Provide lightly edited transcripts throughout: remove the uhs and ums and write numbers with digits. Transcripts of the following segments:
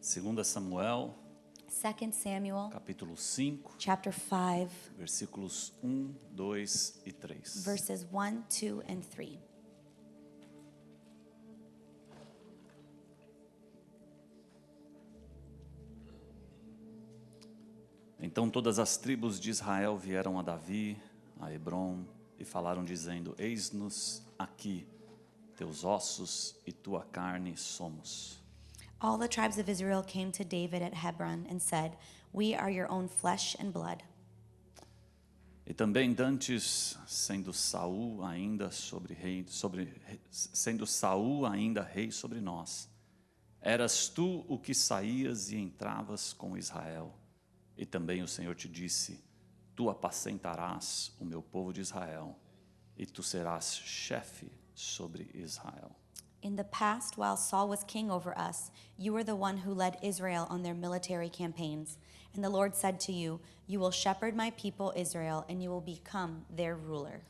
2 Samuel, 2 Samuel, capítulo 5, chapter 5, versículos 1, 2 e 3. verses 1, 2, and 3. Então todas as tribos de Israel vieram a Davi, a Hebrom, e falaram dizendo: Eis-nos aqui, teus ossos e tua carne somos. All the tribes of Israel came to David at Hebron and said, "We are your own flesh and blood." E também dantes, sendo Saul ainda rei sobre nós, eras tu o que saías e entravas com Israel. E também o Senhor te disse: Tu apacentarás o meu povo de Israel, e tu serás chefe sobre Israel. In the past, while Saul was king over us, you were the one who led Israel on their military campaigns. And the Lord said to you, "You will shepherd my people Israel, and you will become their ruler."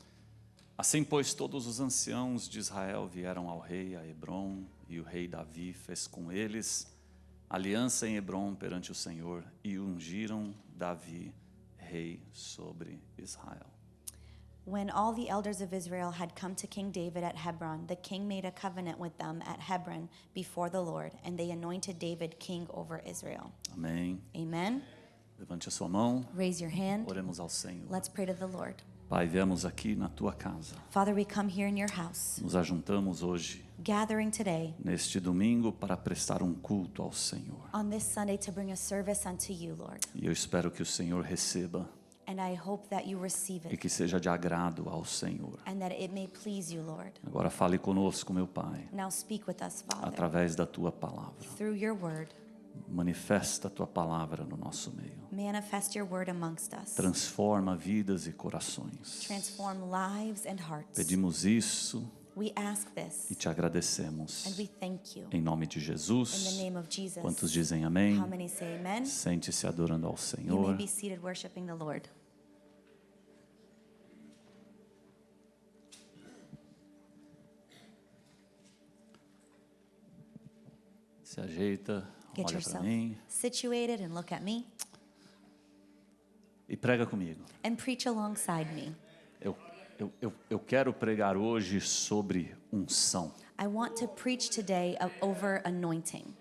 Assim, pois, todos os anciãos de Israel vieram ao rei, a Hebrom, e o rei Davi fez com eles aliança em Hebrom perante o Senhor, e ungiram Davi rei sobre Israel. When all the elders of Israel had come to King David at Hebron, the king made a covenant with them at Hebron before the Lord, and they anointed David king over Israel. Amém. Amen. Levante a sua mão, Raise your hand. oremos ao Senhor. Let's pray to the Lord. Pai, viemos aqui na tua casa, Father, we come here in your house, nos ajuntamos hoje, gathering today neste domingo, para prestar um culto ao Senhor. on this Sunday to bring a service unto you, Lord. E eu espero que o Senhor receba And I hope that you receive e it que seja de agrado ao Senhor. and that it may please you, Lord. Agora fale conosco, meu Pai, Now speak with us, Father, através da tua palavra. through your word. Manifesta a tua palavra no nosso meio. Manifest your word amongst us. Transforma vidas e corações. Transform lives and hearts. Pedimos isso We ask this e te agradecemos. and we thank you. Em nome de In the Jesus. name of Jesus. Quantos dizem amém? How many say amen? Sente-se adorando ao You may Senhor. be seated worshiping the Lord. Se ajeita, Get olha para yourself mim situated and look at me e prega comigo. and preach alongside me. Eu quero pregar hoje sobre unção. I want to preach today over anointing.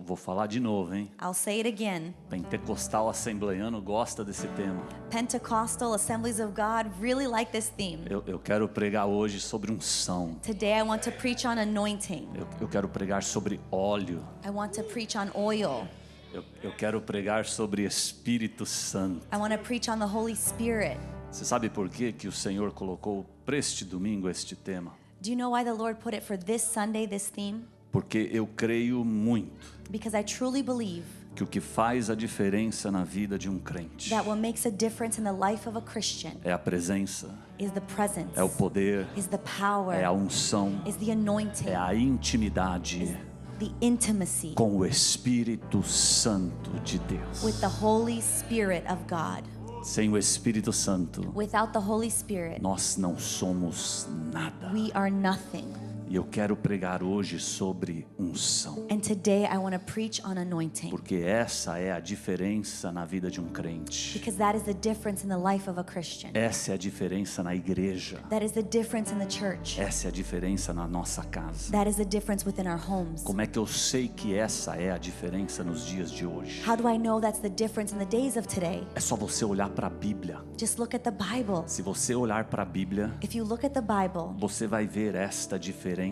Vou falar de novo, hein? I'll say it again. Pentecostal assembleiano gosta desse tema. Pentecostal Assemblies of God really like this theme. Eu quero pregar hoje sobre unção. Today I want to preach on anointing. Eu quero pregar sobre óleo. I want to preach on oil. Eu quero pregar sobre Espírito Santo. I want to preach on the Holy Spirit. Você sabe por quê que o Senhor colocou para este domingo este tema? Do you know why the Lord put it for this Sunday, this theme? Porque eu creio muito Because I truly believe que o que faz a diferença na vida de um crente that what makes a difference in the life of a Christian é a presença, is the presence, é o poder, is the power, é a unção, is the anointing, é a intimidade the intimacy com o Espírito Santo de Deus. with the Holy Spirit of God. Sem o Espírito Santo, Without the Holy Spirit, nós não somos nada. we are nothing. E eu quero pregar hoje sobre unção, And today I want to preach on anointing. porque essa é a diferença na vida de um crente. Because that is the difference in the life of a Christian. Essa é a diferença na igreja. That is the difference in the church. Essa é a diferença na nossa casa. That is the difference within our homes. Como é que eu sei que essa é a diferença nos dias de hoje? How do I know that's the difference in the days of today? É só você olhar para a Bíblia. Just look at the Bible. Se você olhar para a Bíblia, If you look at the Bible, você vai ver esta diferença.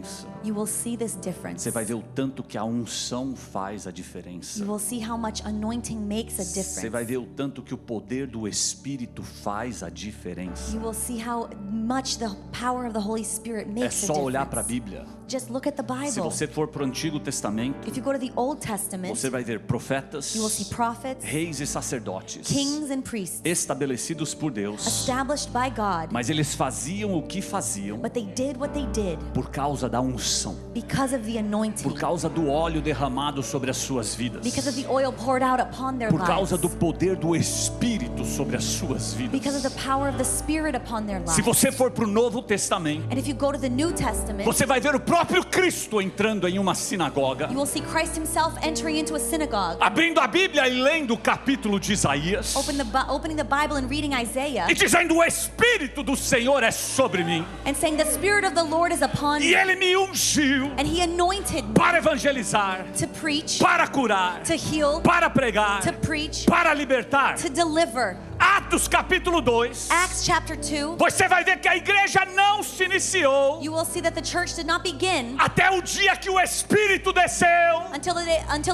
you will see this difference. Você vai ver o tanto que a unção faz a diferença. You will see how much anointing makes a Você vai difference. ver o tanto que o poder do Espírito faz a diferença. You will see how much the power of the Holy Spirit É makes a só olhar para a difference. Bíblia. Just look at the Se Bible. você for para o Antigo Testamento, If you go to the Old Testament, você vai ver profetas, you will see prophets, reis e sacerdotes kings and priests estabelecidos por Deus, established by God, mas eles faziam o que faziam but they did what they did por causa da unção, because of the anointing, por causa do óleo óleo derramado sobre as suas vidas. Because of the oil poured out upon their Por causa lives. do poder do Espírito sobre as suas vidas. Because of the power of the Spirit upon their lives. Se você for para o Novo Testamento, And if you go to the New Testament, você vai ver o próprio Cristo entrando em uma sinagoga, you will see Christ himself entering into a synagogue, abrindo a Bíblia e lendo o capítulo de Isaías, opening the Bible and reading Isaiah, e dizendo: o Espírito do Senhor é sobre mim, and saying, the Spirit of the Lord is upon e me. Ele me ungiu And he anointed me para evangelizar, to preach, para curar, to heal, para pregar, to preach, para libertar. to deliver. Atos capítulo 2, Acts chapter 2, você vai ver que a igreja não se iniciou you will see that the church did not begin até o dia que o Espírito desceu until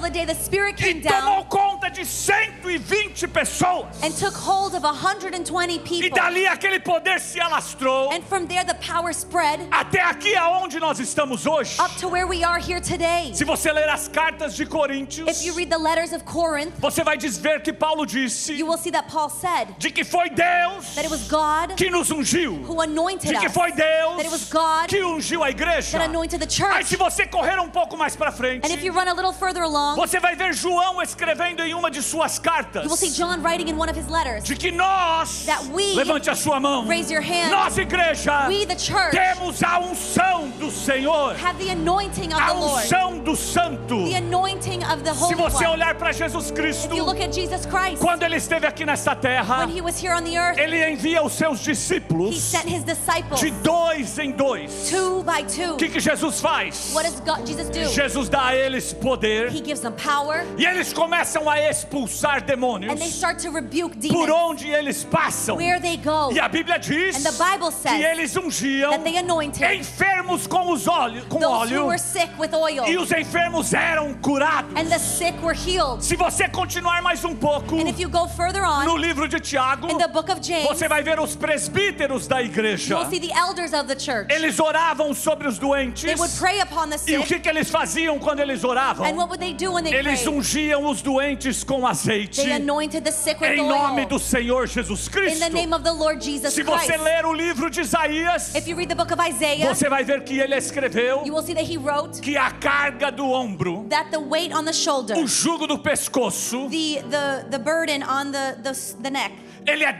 the day the Spirit came e tomou down conta de 120 pessoas. and took hold of 120 E people. dali aquele poder se alastrou And from there the power spread até aqui aonde nós estamos hoje. up to where we are here today. Se você ler as cartas de Coríntios, If you read the letters of Corinth, você vai ver que Paulo disse you will see that Paul said de que foi Deus that it was God que nos ungiu, who anointed de que us, foi Deus that it was God que ungiu a igreja. that anointed the Aí church. se você correr um pouco mais para frente, And if you run a little further along, você vai ver João escrevendo em uma de suas cartas you will see John writing in one of his letters, de que nós, that we, levante a sua mão, raise your hand, nós igreja, we the church temos a unção do Senhor, have the anointing of a the Lord, unção do Santo. the anointing of the Se Holy você One. olhar para Jesus Cristo, If you look at Jesus Christ, quando ele esteve aqui nesta terra, when he was here on the earth, ele envia os seus he discípulos sent his disciples de 2 em 2. 2 by 2. O que Jesus faz? What does Jesus do? Jesus dá a eles poder He gives them power, e eles começam a expulsar demônios and they start to rebuke por demons onde eles passam. where they go. E a Bíblia diz And the Bible que says eles ungiam that they anointed enfermos com those who óleo were sick with oil, e os enfermos eram curados. and the sick were healed. Se você continuar mais um pouco And if you go further no on, livro de Tiago, in the book of James, você vai ver os presbíteros da igreja. you'll see the elders of the church. Eles oravam sobre os doentes. They would pray upon the E o sick. que eles faziam quando eles oravam? And what would they do when they Eles prayed? ungiam os doentes com azeite They anointed the sick with em nome oil do Senhor Jesus in Cristo. the name of the Lord Jesus Se você Christ. ler o livro de Isaías, If you read the book of Isaiah, você vai ver que ele escreveu you will see that he wrote que a carga do ombro, that the weight on the shoulder, o jugo do pescoço, the burden on the neck, ele é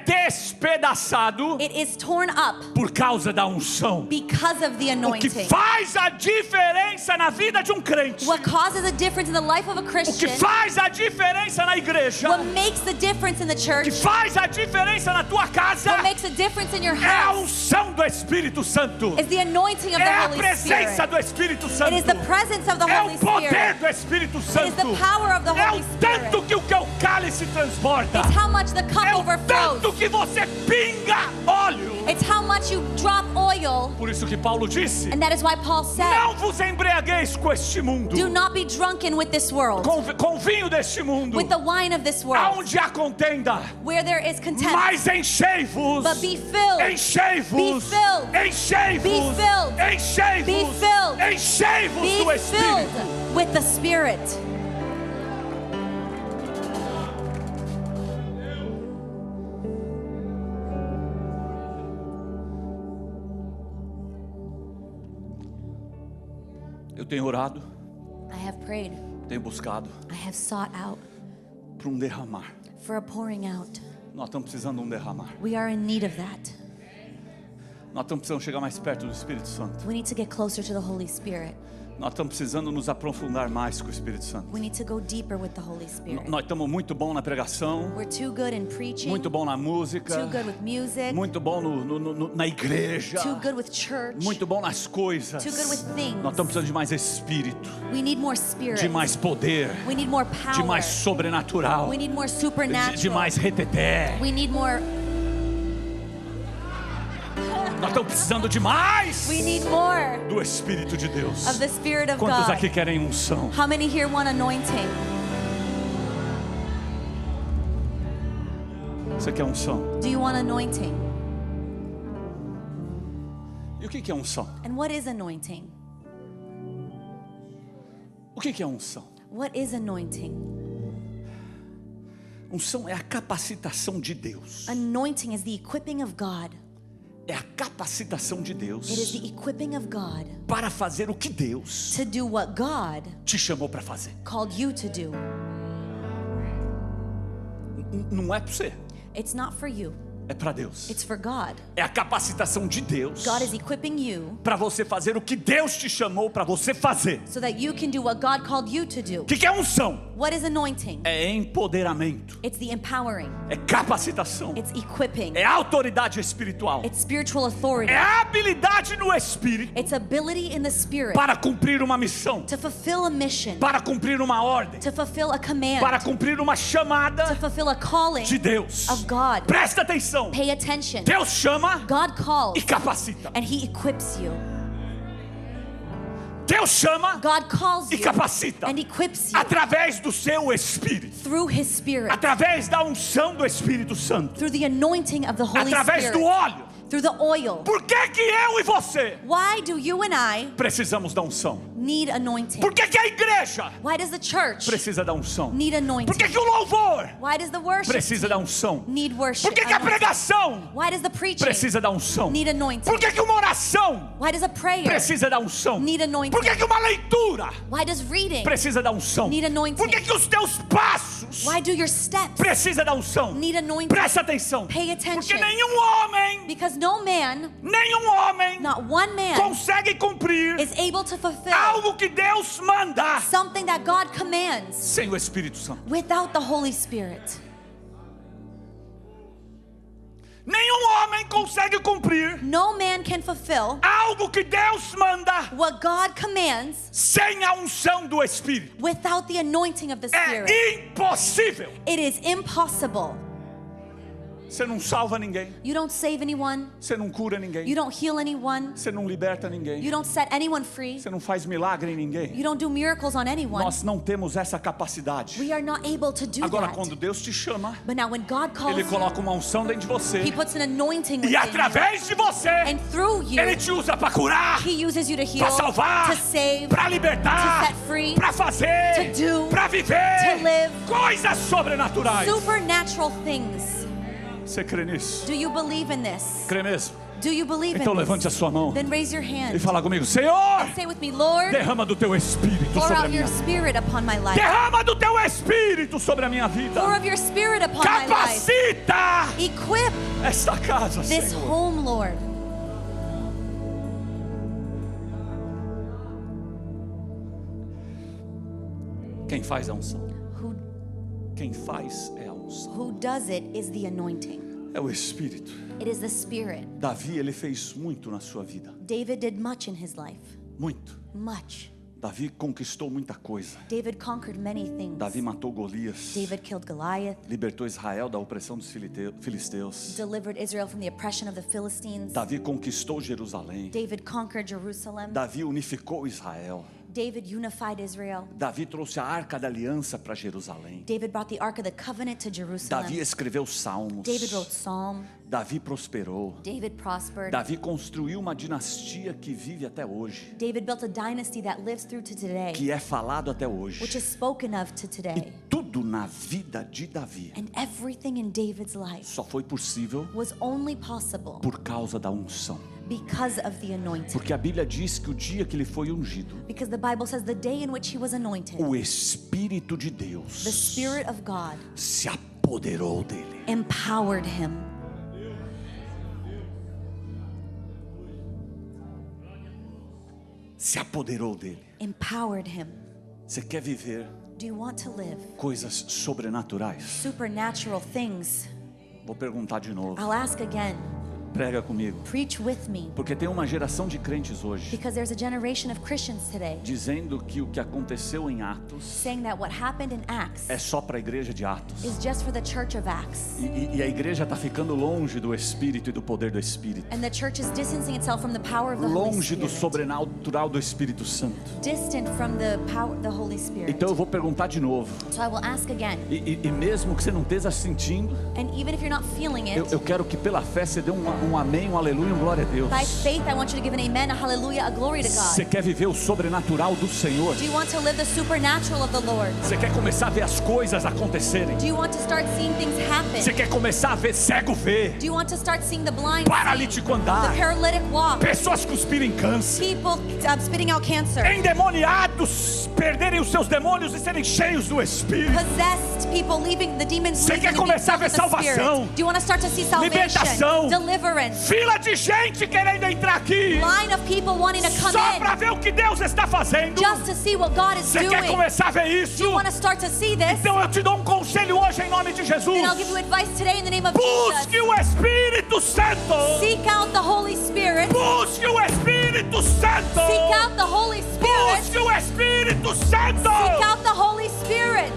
despedaçado it is torn up por causa da unção. because of the O que anointing. faz a diferença na vida de um crente, What causes a difference in the life of a o que Christian, faz a diferença na igreja, what makes the difference in the o que church, faz a diferença na tua casa, what makes a difference in your é a house unção do Espírito Santo. is the anointing of the É a Holy presença Spirit. do Espírito It Santo. is the presence of the É Holy o poder Spirit. do Espírito It is Santo. the power of the É Holy o Spirit. tanto que o cálice transborda. It's how much the cup É o overflows. tanto que você pinga óleo. It's how much you drop oil. Por isso que Paulo disse: And that is why Paul said, não vos embriagueis com este mundo, do not be drunken with this world, com vinho deste mundo, with the wine of this world, aonde há contenda, where there is contempt. mas enchei-vos, But be filled. enchei-vos, Be filled. enchei-vos, Be filled. enchei-vos, Be filled. enchei-vos Be do Espírito. filled with the Spirit. Eu tenho orado, I have prayed. tenho buscado I have sought out para derramar. for a pouring out. Nós estamos precisando de derramar. We are in need of that. Nós estamos precisando chegar mais perto do Espírito Santo. We need to get closer to the Holy Spirit. Nós estamos precisando nos aprofundar mais com o Espírito Santo. We need to go deeper with the Holy Spirit. Nós estamos muito bom na pregação, We're too good in preaching, muito bom na música, too good with music, muito bom na igreja, too good with church, muito bom nas coisas. too good with things. Nós estamos precisando de mais Espírito, We need more Spirit. de mais poder, We need more de power. mais sobrenatural, We need more de supernatural. mais reteté. We need more. Nós estamos precisando de mais We need more do Espírito de Deus. of the Spirit of Quantos God. aqui querem unção? How many here want anointing? Você quer unção? Do you want anointing? E o que é unção? And what is anointing? O que é unção? What is anointing? Unção é a capacitação de Deus. Anointing is the equipping of God. é a capacitação de Deus It is the equipping of God para fazer o que Deus to do what God te chamou para fazer. called you to do. Não é para você, It's not for you. é para Deus. It's for God. É a capacitação de Deus God is equipping you para você fazer o que Deus te chamou para você fazer. so that you can do what God called you to do. O que é unção? What is anointing? É empoderamento, It's the empowering. é capacitação, It's equipping. é autoridade espiritual, It's spiritual authority. é habilidade no Espírito It's ability in the Spirit para cumprir uma missão, to fulfill a mission, para cumprir uma ordem, to fulfill a command, para cumprir uma to chamada fulfill a calling de Deus. of God. Presta atenção. Pay attention. Deus chama God calls e capacita. and He equips you. Deus chama God calls e you capacita and equips you através do seu Espírito, through His Spirit, através da unção do Espírito Santo, through the anointing of the Holy através do Spirit, óleo. through the oil. Por que que eu e você Why do you and I precisamos da unção? need anointing? Por que que a igreja Why does the church precisa da unção? need anointing? Por que que o louvor Why does the worship precisa da unção? need worship? Por que que a anointing? pregação Why does the preaching precisa da unção? need anointing? Por que que uma oração Why does a prayer precisa da unção? need anointing? Por que que uma leitura Why does reading precisa da unção? need anointing? Por que que os teus passos Why do your steps precisa da unção? need anointing? Presta atenção. Pay Porque attention. nenhum homem, Because no man, not one man, consegue cumprir is able to fulfill algo que Deus manda something that God commands sem o Espírito Santo. without the Holy Spirit. Nenhum homem consegue cumprir No man can fulfill algo que Deus manda what God commands sem a unção do Espírito. without the anointing of the Spirit. É impossível. It is impossible. Você não salva ninguém, You don't save anyone. você não cura ninguém, You don't heal anyone. você não liberta ninguém, You don't set anyone free. você não faz milagre em ninguém. You don't do miracles on anyone. Nós não temos essa capacidade. We are not able to do Agora, that. quando Deus te chama, But now when God calls Ele you, coloca uma unção dentro de você, He puts an anointing within e através de você, you. And through you, Ele te usa para curar, He uses you to heal, para salvar, to save, para libertar, to set free, para fazer, to do, para viver to live. coisas sobrenaturais. supernatural things. Você crê nisso? Do you believe in this? Crê mesmo? Do you believe Então in levante a this? sua mão Then raise your e hand. fala comigo: Senhor, Say with me, Lord, derrama do teu Espírito pour sobre a out minha your vida. Spirit upon my life. Derrama do teu Espírito sobre a minha vida. Pour of your Spirit upon my life. Capacita Equip esta casa, this Senhor. home, Lord. Quem faz a unção? Who Quem faz é a unção. who does it is the anointing. É o Espírito. It is the Spirit. Davi, ele fez muito na sua vida. David did much in his life. Muito. Much. Davi conquistou muita coisa. David conquered many things. Davi matou Golias. David killed Goliath, Libertou Israel da opressão dos filisteus. delivered Israel from the oppression of the Philistines. Davi conquistou Jerusalém. David conquered Jerusalem. Davi unificou Israel. David unified Israel. Davi trouxe a Arca da Aliança para Jerusalém. David brought the Ark of the Covenant to Jerusalem. Davi escreveu salmos. David wrote Psalm. Davi prosperou. David prospered. Davi construiu uma dinastia que vive até hoje, David built a dynasty that lives through to today, que é falado até which hoje. is spoken of to E today. tudo na vida de Davi And everything in David's life só foi possível was only possible por causa da unção. because of the anointing. Porque a Bíblia diz que o dia que ele foi ungido, Because the Bible says the day in which he was anointed, o Espírito de the Deus Spirit of God se apoderou dele. empowered him. Se apoderou dele. Empowered him. Você quer viver Do you want to live coisas sobrenaturais? supernatural things? Vou perguntar de novo. I'll ask again. Prega comigo. Preach with me. Porque tem uma geração de crentes hoje Because there's a generation of Christians today dizendo que o que aconteceu em Atos saying that what happened in Acts é só para a igreja de Atos. is just for the church of Acts. E a igreja está ficando longe do Espírito e do poder do Espírito. And the church is distancing itself from the power of the Holy Longe do Spirit. sobrenatural do Espírito Santo. Distant from the power, the Holy Spirit. Então eu vou perguntar de novo. So I will ask again. E mesmo que você não esteja sentindo, And even if you're not feeling it, eu quero que pela fé você dê um um amém, um aleluia, um glória a Deus. By faith, I want you to give an amen, a hallelujah, a glory to Você God. quer viver o sobrenatural do Senhor? Do you want to live the supernatural of the Lord? Você quer começar a ver as coisas acontecerem? Do you want to start seeing things happen? Você quer começar a ver cego ver, Do you want to start seeing the blind see, paralítico andar, the paralytic walk, pessoas cuspirem câncer, people spitting out cancer, endemoniados perderem os seus demônios e serem cheios do Espírito? possessed people leaving the demons Você leaving quer and being começar a filled ver with the Spirit? salvação, Do you want to start to see libertação, salvation, deliverance, fila de gente querendo entrar aqui line of people wanting to come só para in ver o que Deus está fazendo? just to see what God is Você doing? quer começar a ver Do you isso? want to start to see this? Então eu te dou um conselho hoje em nome de Jesus. Then I'll give you advice today in the name of Busque Jesus. o Espírito Santo. Seek out the Holy Spirit. Busque o Espírito Santo. Seek out the Holy Spirit. Busque o Espírito Santo. Seek out the Holy Spirit.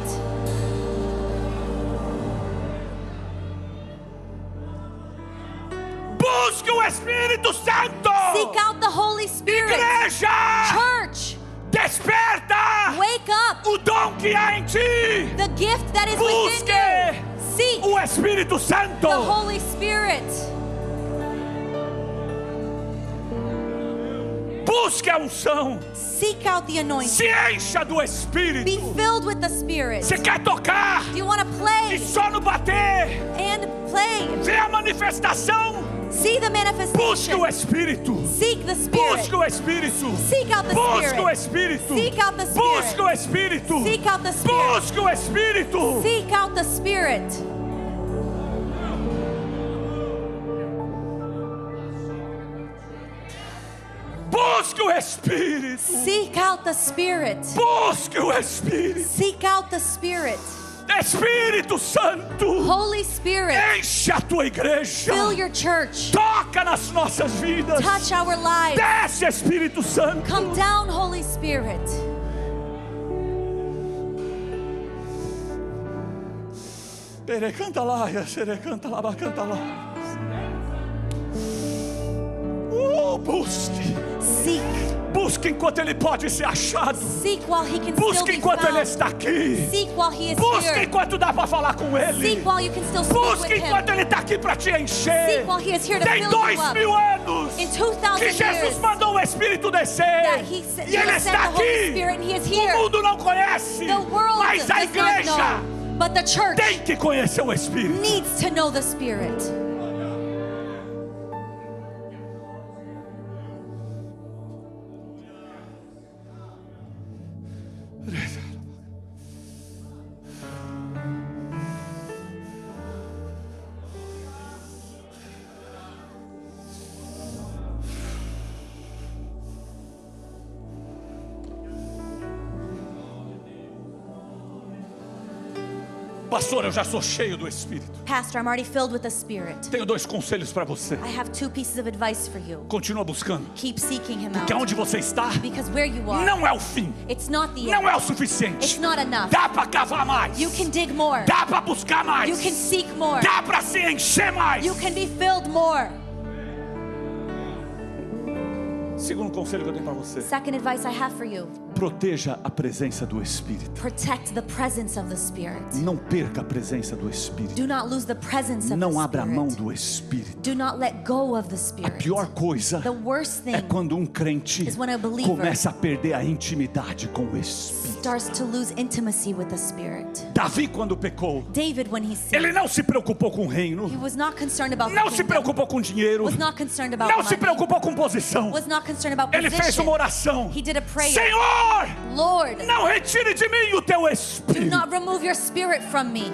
Busque o Espírito Santo. Seek out the Holy Spirit. Igreja, Church, desperta wake up. o dom que há em ti. The gift that is within Busque you. Seek o Espírito Santo. the Holy Spirit. Busque a unção. Seek out the anointing. Se encha do Be Espírito. filled with the Spirit. Você quer tocar Do you want to e play só no bater and play? vê a manifestação? See the Busque o manifestation. Espírito. Seek the Busque Spirit. o Espírito. Seek out the Busque o Spirit. Espírito. Seek out the Busque o Spirit. Espírito. Seek out the Spirit. Busque o Espírito. Seek out the Spirit. Busque o Espírito. Seek out the Spirit. Busque o Espírito. Seek out the Spirit. Espírito Santo, Holy Spirit, enche a tua igreja. fill your church. Toca nas nossas vidas. Touch our lives. Desce, Espírito Santo. Come down, Holy Spirit. Canta lá, canta lá, canta lá. Busque. Seek. Busque enquanto ele pode ser achado. Seek while he can still Busque be enquanto ele found. está aqui. Seek while he is Busque here. enquanto dá para falar com ele. Seek while you can still speak with Busque him. enquanto ele está aqui para te encher. Seek while he is here to Tem fill you 2000 up. anos In 2000 que Jesus years mandou o Espírito descer. that he E ele sent está the Holy aqui. Spirit and he is O here. mundo não conhece, The world mas a does not igreja know, but the church tem que conhecer o Espírito. needs to know the Spirit. Pastor, eu já sou cheio do Espírito. Pastor, I'm already filled with the Spirit. Tenho 2 conselhos para você. I have 2 pieces of advice for you. Continua buscando, Keep seeking him porque out. onde você está Because where you are, não é o fim, it's not the não end. é o suficiente. It's not enough. Dá para cavar mais, You can dig more. dá para buscar mais, You can seek more. dá para se encher mais. You can be filled more. Segundo conselho que eu tenho para você: Second advice I have for you. proteja a presença do Espírito. Protect the presence of the Spirit. Não perca a presença do Espírito. Do not lose the presence of Não the abra mão Spirit. do Espírito. Do not let go of the A Spirit. pior coisa The worst é thing quando um crente is when a believer começa a perder a intimidade com o Espírito. starts to lose intimacy with the Spirit. Davi, quando pecou, David, when he ele sinned, não se preocupou com o he reino, was not concerned about the não se kingdom, preocupou com dinheiro, was not concerned about não se money, preocupou com posição. was not concerned about Ele fez position. uma oração: He did a prayer. Senhor, Lord, não retire de mim o teu do Espírito. not remove your Spirit from me.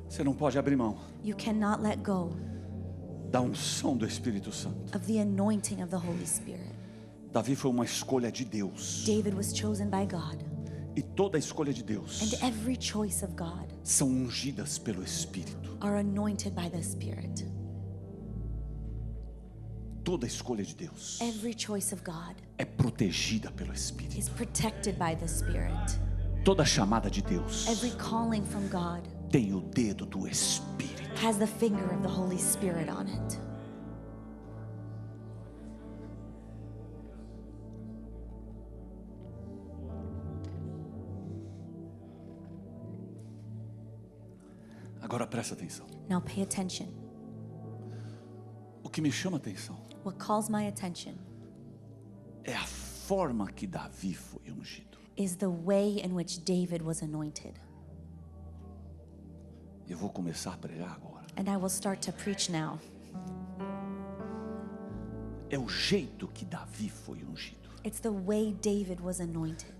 Você não pode abrir mão You cannot let go da unção do Espírito Santo. of the anointing of the Holy Spirit. Davi foi uma escolha de Deus. David was chosen by God, E toda a escolha de Deus and every choice of God são ungidas pelo Espírito. are anointed by the Spirit. Toda a escolha de Deus Every choice of God é protegida pelo Espírito. is protected by the Spirit. Toda chamada de Deus Every calling from God tem o dedo do Espírito. has the finger of the Holy Spirit on it. Agora presta atenção. Now pay attention. O que me chama atenção What calls my attention é a forma que Davi foi ungido. is the way in which David was anointed. Eu vou começar a pregar agora. And I will start to preach now. É o jeito que Davi foi ungido. It's the way David was anointed.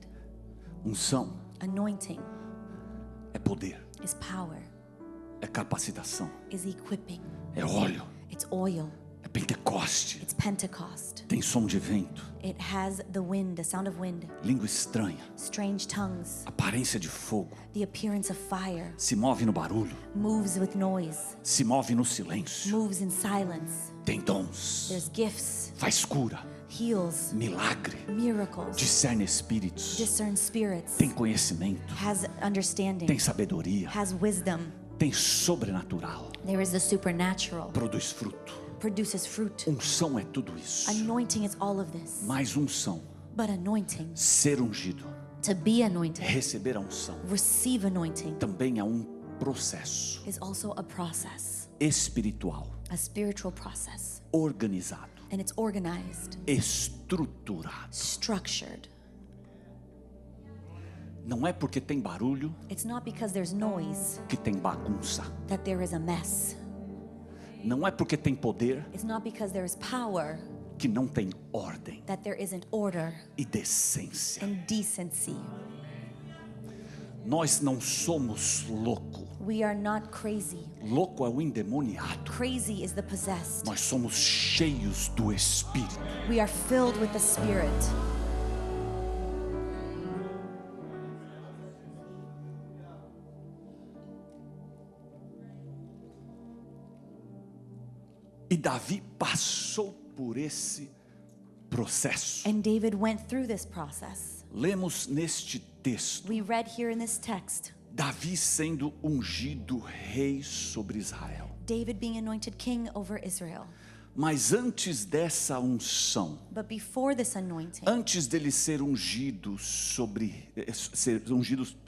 Unção Anointing é poder, is power, é capacitação, is equipping, é óleo, it's oil, é Pentecoste, it's Pentecost. tem som de vento, It has the wind, the sound of wind, língua estranha, strange tongues, aparência de fogo, the appearance of fire, se move no barulho, moves with noise, se move no silêncio, moves in silence. tem dons, There's gifts, faz cura, heals, milagre, miracles, discerne espíritos, discerns spirits, tem conhecimento, has understanding, tem sabedoria, has wisdom. tem sobrenatural, There is the supernatural, produz fruto. produces fruit. Unção é tudo isso, Anointing is all of this. mais unção, But anointing, ser ungido, to be anointed, receber a unção, receive anointing, também é um processo is also a process, espiritual, a spiritual process. organizado, And it's organized, estruturado. structured. Não é porque tem barulho It's not because there's noise que tem bagunça. that there is a mess. Não é porque tem poder It's not because there is power que não tem ordem that there isn't order e decência. and decency. Nós não somos louco. We are not crazy. Louco é o endemoniado. Crazy is the possessed. Nós somos cheios do Espírito. We are filled with the Spirit. E Davi passou por esse processo. And David went through this process. Lemos neste texto We read here in this text, Davi sendo ungido rei sobre Israel. David being anointed king over Israel. Mas antes dessa unção, But before this anointing, antes dele ser ungido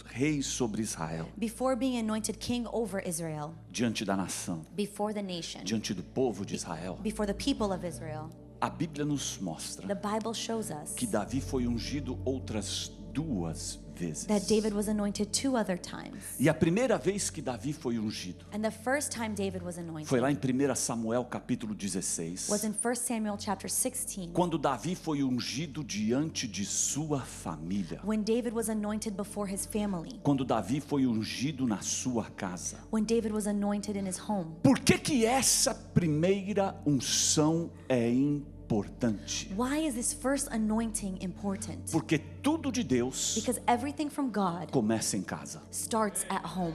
rei sobre Israel, before being anointed king over Israel, diante da nação, before the nation, diante do povo de Israel, before the people of Israel, a Bíblia nos the mostra Bible shows us que Davi foi ungido outras 2 vezes. that David was anointed 2 other times. E a primeira vez que Davi foi ungido And the first time David was anointed foi lá em 1 Samuel capítulo 16, was in 1 Samuel chapter 16, quando Davi foi ungido diante de sua família, when David was anointed before his family, quando Davi foi ungido na sua casa. when David was anointed in his home. Por que essa primeira unção é importante? Why is this first anointing important? Porque tudo de Deus Because everything from God começa em casa. starts at home.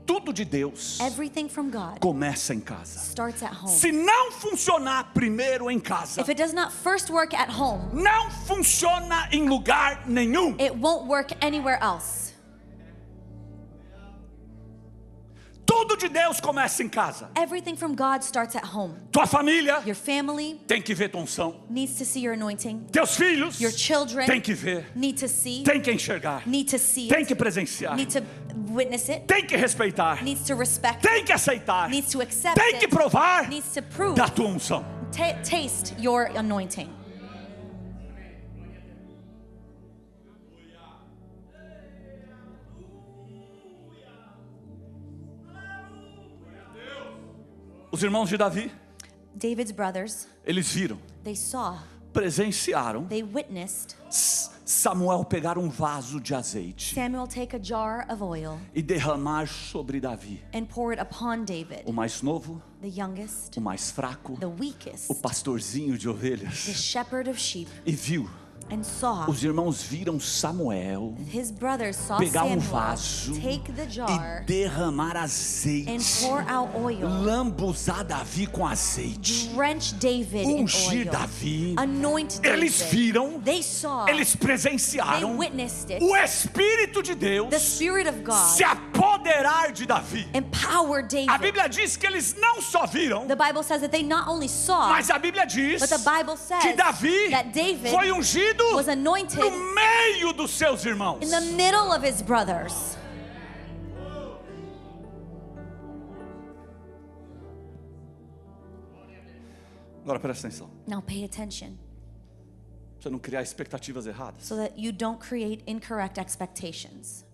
Tudo de Deus Everything from God começa em casa. starts at home. Se não funcionar primeiro em casa, If it does not first work at home, não funciona em lugar nenhum. it won't work anywhere else. Tudo de Deus começa em casa. Everything from God starts at home. Tua família Your family tem que ver tua unção. needs to see your anointing. Teus filhos Your children tem que ver, need to see, tem que enxergar, need to see tem it, que presenciar, need to witness it, tem que respeitar, needs to respect tem it, que aceitar, needs to accept tem que it, provar needs to prove, da tua unção. taste your anointing. Os irmãos de Davi, David's brothers, eles viram, they saw, presenciaram they witnessed Samuel pegar um vaso de azeite Samuel take a jar of oil e derramar sobre Davi. and pour it upon David, O mais novo, the youngest, o mais fraco, the weakest, o pastorzinho de the ovelhas. shepherd of sheep, E viu and saw. Os irmãos viram Samuel His brothers saw pegar Samuel vaso take the e jar derramar and azeite, pour out oil, lambuzar Davi com azeite, drench David in ungir oil, Davi. anoint David. Eles viram, They saw, eles they presenciaram witnessed it. o Espírito de The Deus Spirit of God se apoderar de Davi. empowered A David. Bíblia diz que eles não só viram, The Bible says that they not only saw, mas a Bíblia diz but the Bible says que Davi that David foi ungido was anointed no meio dos seus irmãos. in the middle of his brothers. Agora presta atenção, Now pay attention pra você não criar expectativas erradas. so that you don't create incorrect expectations.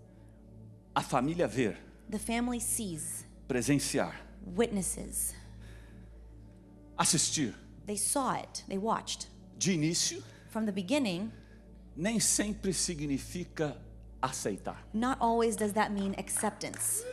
A família ver, The family sees, presenciar, witnesses. assistir, They saw it, they watched. de início, From the beginning, nem sempre significa aceitar, not always does that mean acceptance,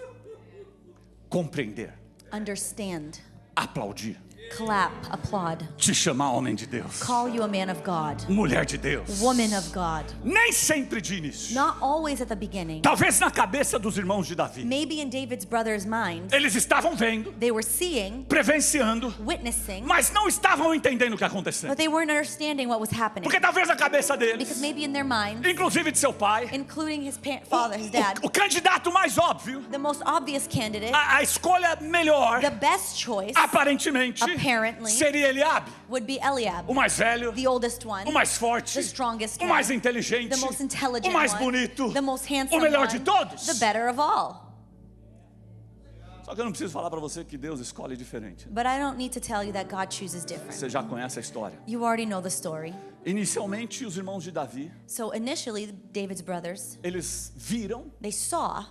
compreender, understand, aplaudir, clap, applaud, te chamar homem de Deus, call you a man of God, mulher de Deus. woman of God. Nem sempre de início. Not always at the beginning. Talvez na cabeça dos irmãos de Davi, Maybe in David's brother's mind, eles estavam vendo, they were seeing, presenciando, witnessing, mas não estavam entendendo o que aconteceu. but they weren't understanding what was happening. Porque talvez na cabeça Because deles, maybe in their mind, inclusive de seu pai, including his father, his dad, o candidato mais óbvio, the most obvious candidate, a escolha melhor, the best choice aparentemente, apparently, seria Eliabe, would be Eliab, o mais velho, the oldest one, o mais forte, the strongest o guy, mais inteligente, the most intelligent o mais one, bonito, the most handsome o melhor one, de todos. the better of all. Só que eu não preciso falar para você que Deus escolhe diferente. But I don't need to tell you that God chooses different. Você já conhece a história. You already know the story. Inicialmente, os irmãos de Davi, So initially, David's brothers, eles viram they saw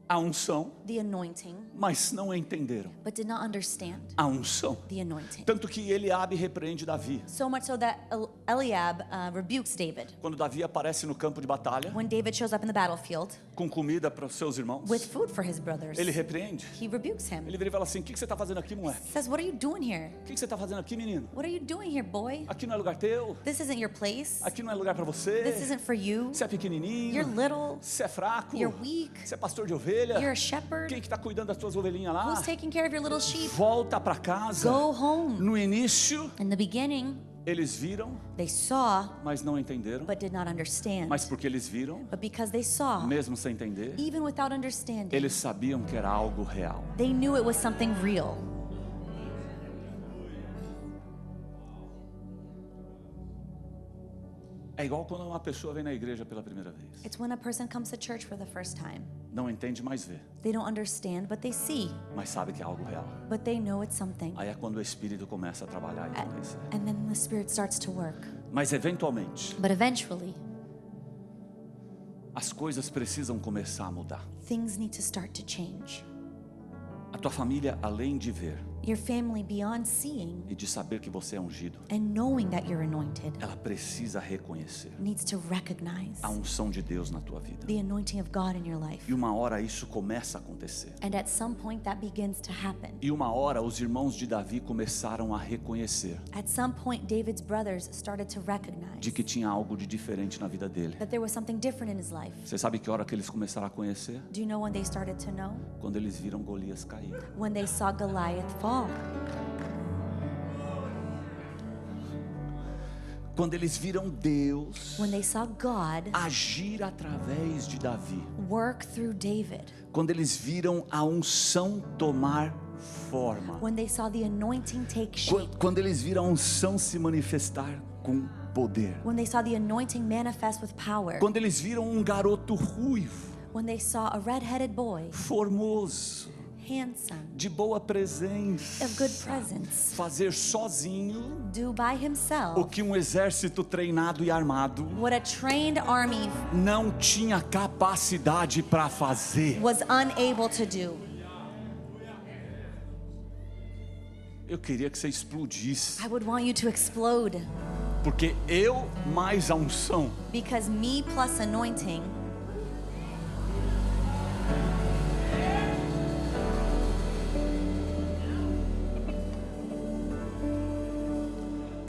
a unção, the anointing, mas não entenderam but did not understand a unção. the anointing. Tanto que Eliabe repreende Davi. So much so that Eliab rebukes David. Quando Davi aparece no campo de batalha, When David shows up in the battlefield com comida para os seus irmãos, with food for his brothers, ele repreende. he rebukes him. Ele vira e fala assim: o que você está fazendo aqui, moleque? Says, "What are you doing here? O que você está fazendo aqui, menino? What are you doing here, boy? Aqui não é lugar teu. This isn't your place. Aqui não é lugar para This você. isn't for you. Você é pequenininho. You're little. Você é fraco. You're weak. Você é pastor de ovelha. You're a shepherd. Quem que está cuidando das tuas ovelhinhas lá? Who's taking care of your little sheep? Volta para casa. Go home." No início, In the beginning, eles viram, they saw mas não entenderam. but did not understand. Mas porque eles viram, But because they saw, mesmo sem entender, even without understanding, eles sabiam que era algo real. they knew it was something real. É igual quando uma pessoa vem na igreja pela primeira vez. It's when a person comes to church for the first time. Não entende, mas vê. They don't understand, but they see, Mas sabe que é algo real. but they know it's something. Aí é quando o Espírito começa a trabalhar e convencer. And then the Spirit starts to work. Mas eventualmente, But eventually, as coisas precisam começar a mudar. things need to start to change. A tua família, além de ver Your family, beyond seeing e de saber que você é ungido, and knowing that you're anointed, ela precisa reconhecer needs to recognize a unção de Deus na tua vida. the anointing of God in your life. E uma hora isso começa a acontecer. And at some point, that begins to happen. E uma hora os irmãos de Davi começaram a reconhecer At some point, David's brothers started to de recognize que tinha algo de diferente na vida dele. that there was something different in his life. Você sabe que hora que eles começaram a conhecer? Do you know when they started to know? Quando eles viram Golias cair. When they saw Goliath fall. Quando eles viram Deus When they saw God agir através de Davi. work through David. Quando eles viram a unção tomar forma. When they saw the anointing take shape. Quando eles viram a unção se manifestar com poder. When they saw the anointing manifest with power. Quando eles viram um garoto ruivo, When they saw a red-headed boy, formoso, handsome, de boa presença, of good presence, fazer sozinho do by o himself que um exército treinado e armado what a trained army não tinha capacidade para fazer. was unable to do. Eu queria que você explodisse, I would want you to explode, porque eu mais a unção because me plus anointing,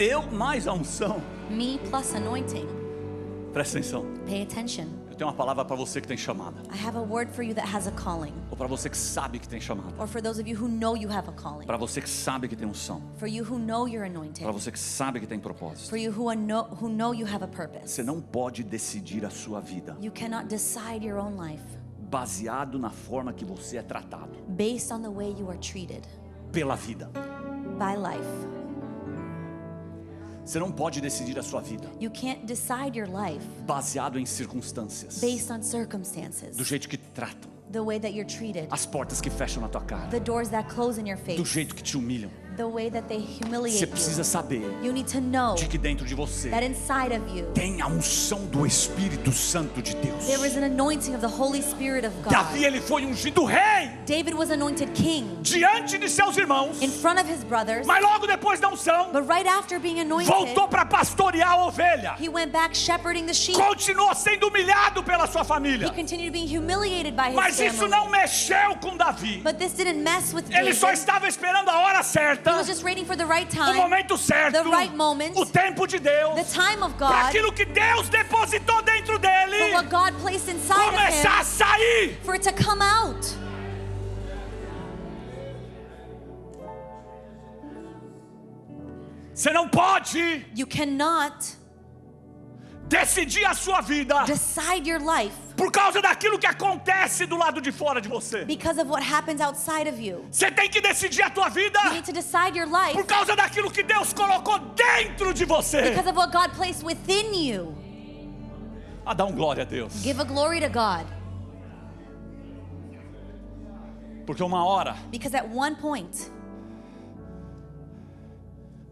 Eu mais a unção. Me plus anointing. Presta atenção. Pay attention. Eu tenho uma palavra para você que tem chamada. I have a word for you that has a calling. Ou para você que sabe que tem chamada. Or for those of you who know you have a calling. Para você que sabe que tem unção. For you who know you're anointed. Para você que sabe que tem propósito. For you who know you have a purpose. Você não pode decidir a sua vida You cannot decide your own life baseado na forma que você é tratado based on the way you are treated pela vida. by life. Você não pode decidir a sua vida You can't decide your life baseado em circunstâncias, based on circumstances, do jeito que te tratam, the way that you're treated, as portas que fecham na tua cara, the doors that close in your do face, jeito que te humilham. the way that they Você humiliate precisa you. saber You need to know de que dentro de você that inside of you tem a unção do Espírito Santo de Deus. there is an anointing of the Holy Spirit of God. Davi, ele foi ungido rei David was anointed king diante de seus irmãos, in front of his brothers, mas logo depois da unção but right after being anointed, voltou para pastorear a ovelha. he went back shepherding the sheep. Continuou sendo humilhado pela sua He família. continued being humiliated by his Mas isso family. não mexeu com Davi. But this didn't mess with Ele David. só estava esperando a hora He certa, was just waiting for the right o time, momento certo, the right moment, o tempo de Deus, the time of para God, aquilo que Deus depositou dentro for dele what God placed inside of começar a him, sair. for it to come out. Você não pode You cannot decidir a sua vida decide your life por causa daquilo que acontece do lado de fora de você. because of what happens outside of you. Você tem que decidir a tua vida You need to decide your life por causa daquilo que Deus colocou dentro de você. because of what God placed within you. Dá glória a Deus. Give a glory to God. Porque uma hora Because at one point,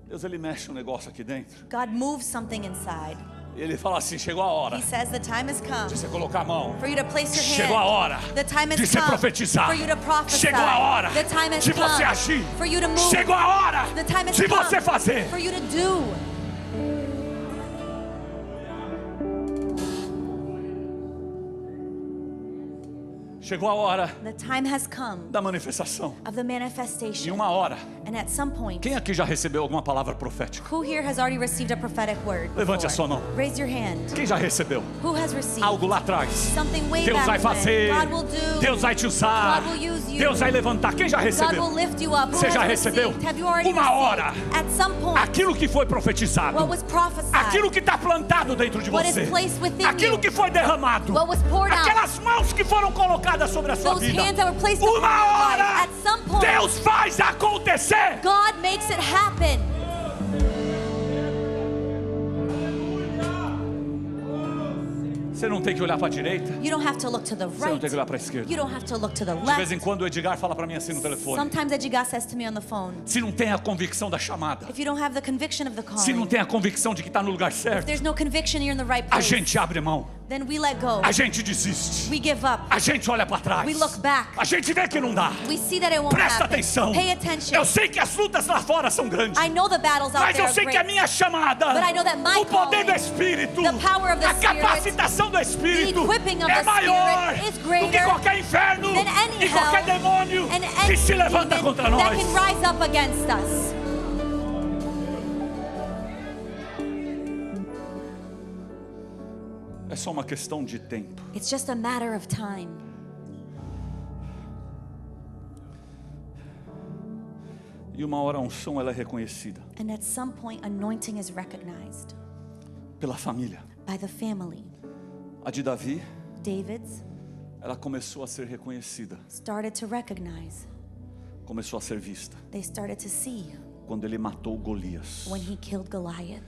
Deus, ele mexe um negócio aqui dentro. God moves something inside. E ele fala assim, chegou a hora He says the time has come de você colocar a mão. for you to place your Chegou a hand. hora The time de has você come profetizar. for you to prophesy. Chegou a hora The time has de você come agir. for you to move. Chegou a hora The time has de come você fazer. for you to do. Chegou a hora The time has come da manifestação. of the Em manifestation. uma hora. And at some point, Quem aqui já recebeu alguma palavra profética? who here has already received a prophetic word? Levante a before? sua mão. Raise your hand. Quem já recebeu Who has received algo lá atrás? something way Deus back vai when? fazer. God will do. Deus vai te usar. God will use you. Deus vai levantar. Quem já God recebeu? will lift you up. Who Você has já received? recebeu? Have you already Uma hora. received? At some point, Aquilo que foi profetizado. what was prophesied, Aquilo que está plantado dentro de what is você. placed within Aquilo you, que foi derramado. what was poured out, Aquelas mãos que foram colocadas sobre a sua those vida. hands that were placed upon your Uma life, hora at some point, Deus faz acontecer. God makes it happen. Você não tem que olhar para a direita. You don't have to look to the Você não right. tem que olhar para a esquerda. You don't have to look to the De vez left. em quando o Edgar fala para mim assim no telefone. Sometimes Edgar says to me on the phone, Se não tem a convicção da chamada, if you don't have the conviction of the se não calling, tem a convicção de que está no lugar certo, there's no conviction you're in the right a place, gente abre mão. then we let go. A gente desiste. We give up. A gente olha para trás. We look back. A gente vê que não dá. We see that it won't Presta happen. atenção. Pay attention. Eu sei que as lutas lá fora são grandes. I know the battles out Mas there eu are sei que a great. minha chamada, But I know that my o poder do calling, Espírito, the power of the a Spirit, capacitação do Espírito the equipping of é the maior Spirit is do que greater qualquer inferno than any e qualquer hell demônio and que any se levanta demon contra that nós. can rise up against us. É só uma questão de tempo. It's just a matter of time. E uma hora a unção ela é reconhecida And at some point, anointing is recognized pela família. by the family. A de Davi, David's ela começou a ser reconhecida, started to recognize. começou a ser vista They started to see quando ele matou Golias, when he killed Goliath,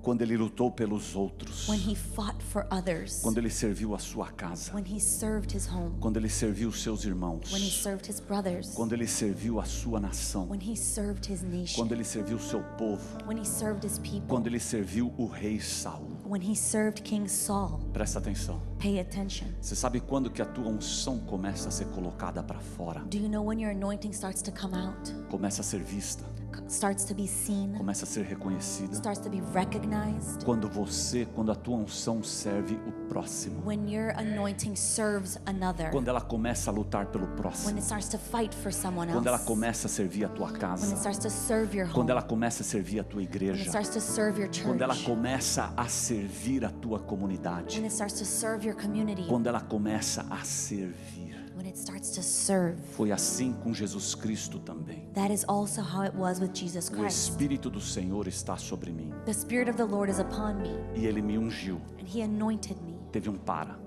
quando ele lutou pelos outros, when he fought for others, quando ele serviu a sua casa, when he served his home, quando ele serviu os seus irmãos, when he served his brothers, quando ele serviu a sua nação, when he served his nation, quando ele serviu o seu povo, when he served his people, quando ele serviu o rei Saul. when he served King Saul. Presta atenção. Pay attention. Você sabe quando que a tua unção começa a ser colocada para fora? Do you know when your anointing starts to come out? Começa a ser vista starts to be seen, começa a ser reconhecida. starts to be recognized, Quando a tua unção serve o próximo. when your anointing serves another, Quando ela começa a lutar pelo when próximo. it starts to fight for someone Quando ela else, começa a servir a tua when it casa. starts to serve your home, Quando ela começa a servir a tua when it igreja. starts to serve your Quando ela church, começa a servir a tua comunidade. when it starts to serve your community, Quando ela começa a servir. when it starts to serve. Foi assim com Jesus Cristo também. That is also how it was with Jesus O Christ. Espírito do Senhor está sobre mim. The Spirit of the Lord is upon me, E Ele me ungiu. and He anointed me. Teve um para.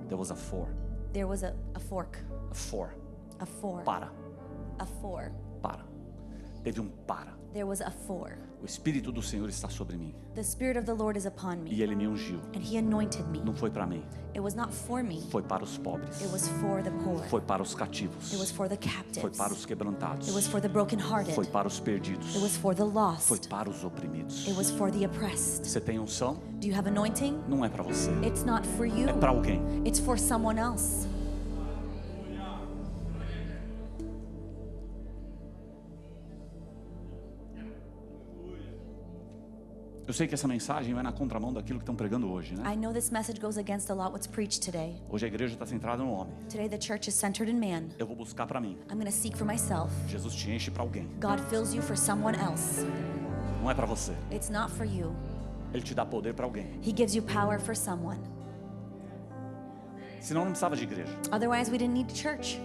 There was a for. There was a fork, A for. a for, Para. a for. Para. Teve um para. There was a for. O Espírito do Senhor está sobre mim. The Spirit of the Lord is upon E me, Ele me ungiu. and He anointed me. Não foi para mim. It was not for me, Foi para os pobres. it was for the poor. Foi para os cativos. It was for the Foi captives. para os quebrantados. It was for the brokenhearted. Foi para os perdidos. It was for the Foi lost. para os oprimidos. It was for the oppressed. Você tem unção? Do you have anointing? Não é para você. It's not for you. É para alguém. It's for someone else. Eu sei que essa mensagem vai na contramão daquilo que estão pregando hoje, né? I know this message goes against a lot what's preached today. Hoje a igreja está centrada no homem. Today the church is centered in man. Eu vou buscar para mim. I'm going to seek for myself. Jesus te enche para alguém. God fills you for someone else. Não é para você. It's not for you. Ele te dá poder para alguém. He gives you power for someone. Senão não precisava de igreja. Otherwise, we didn't need church.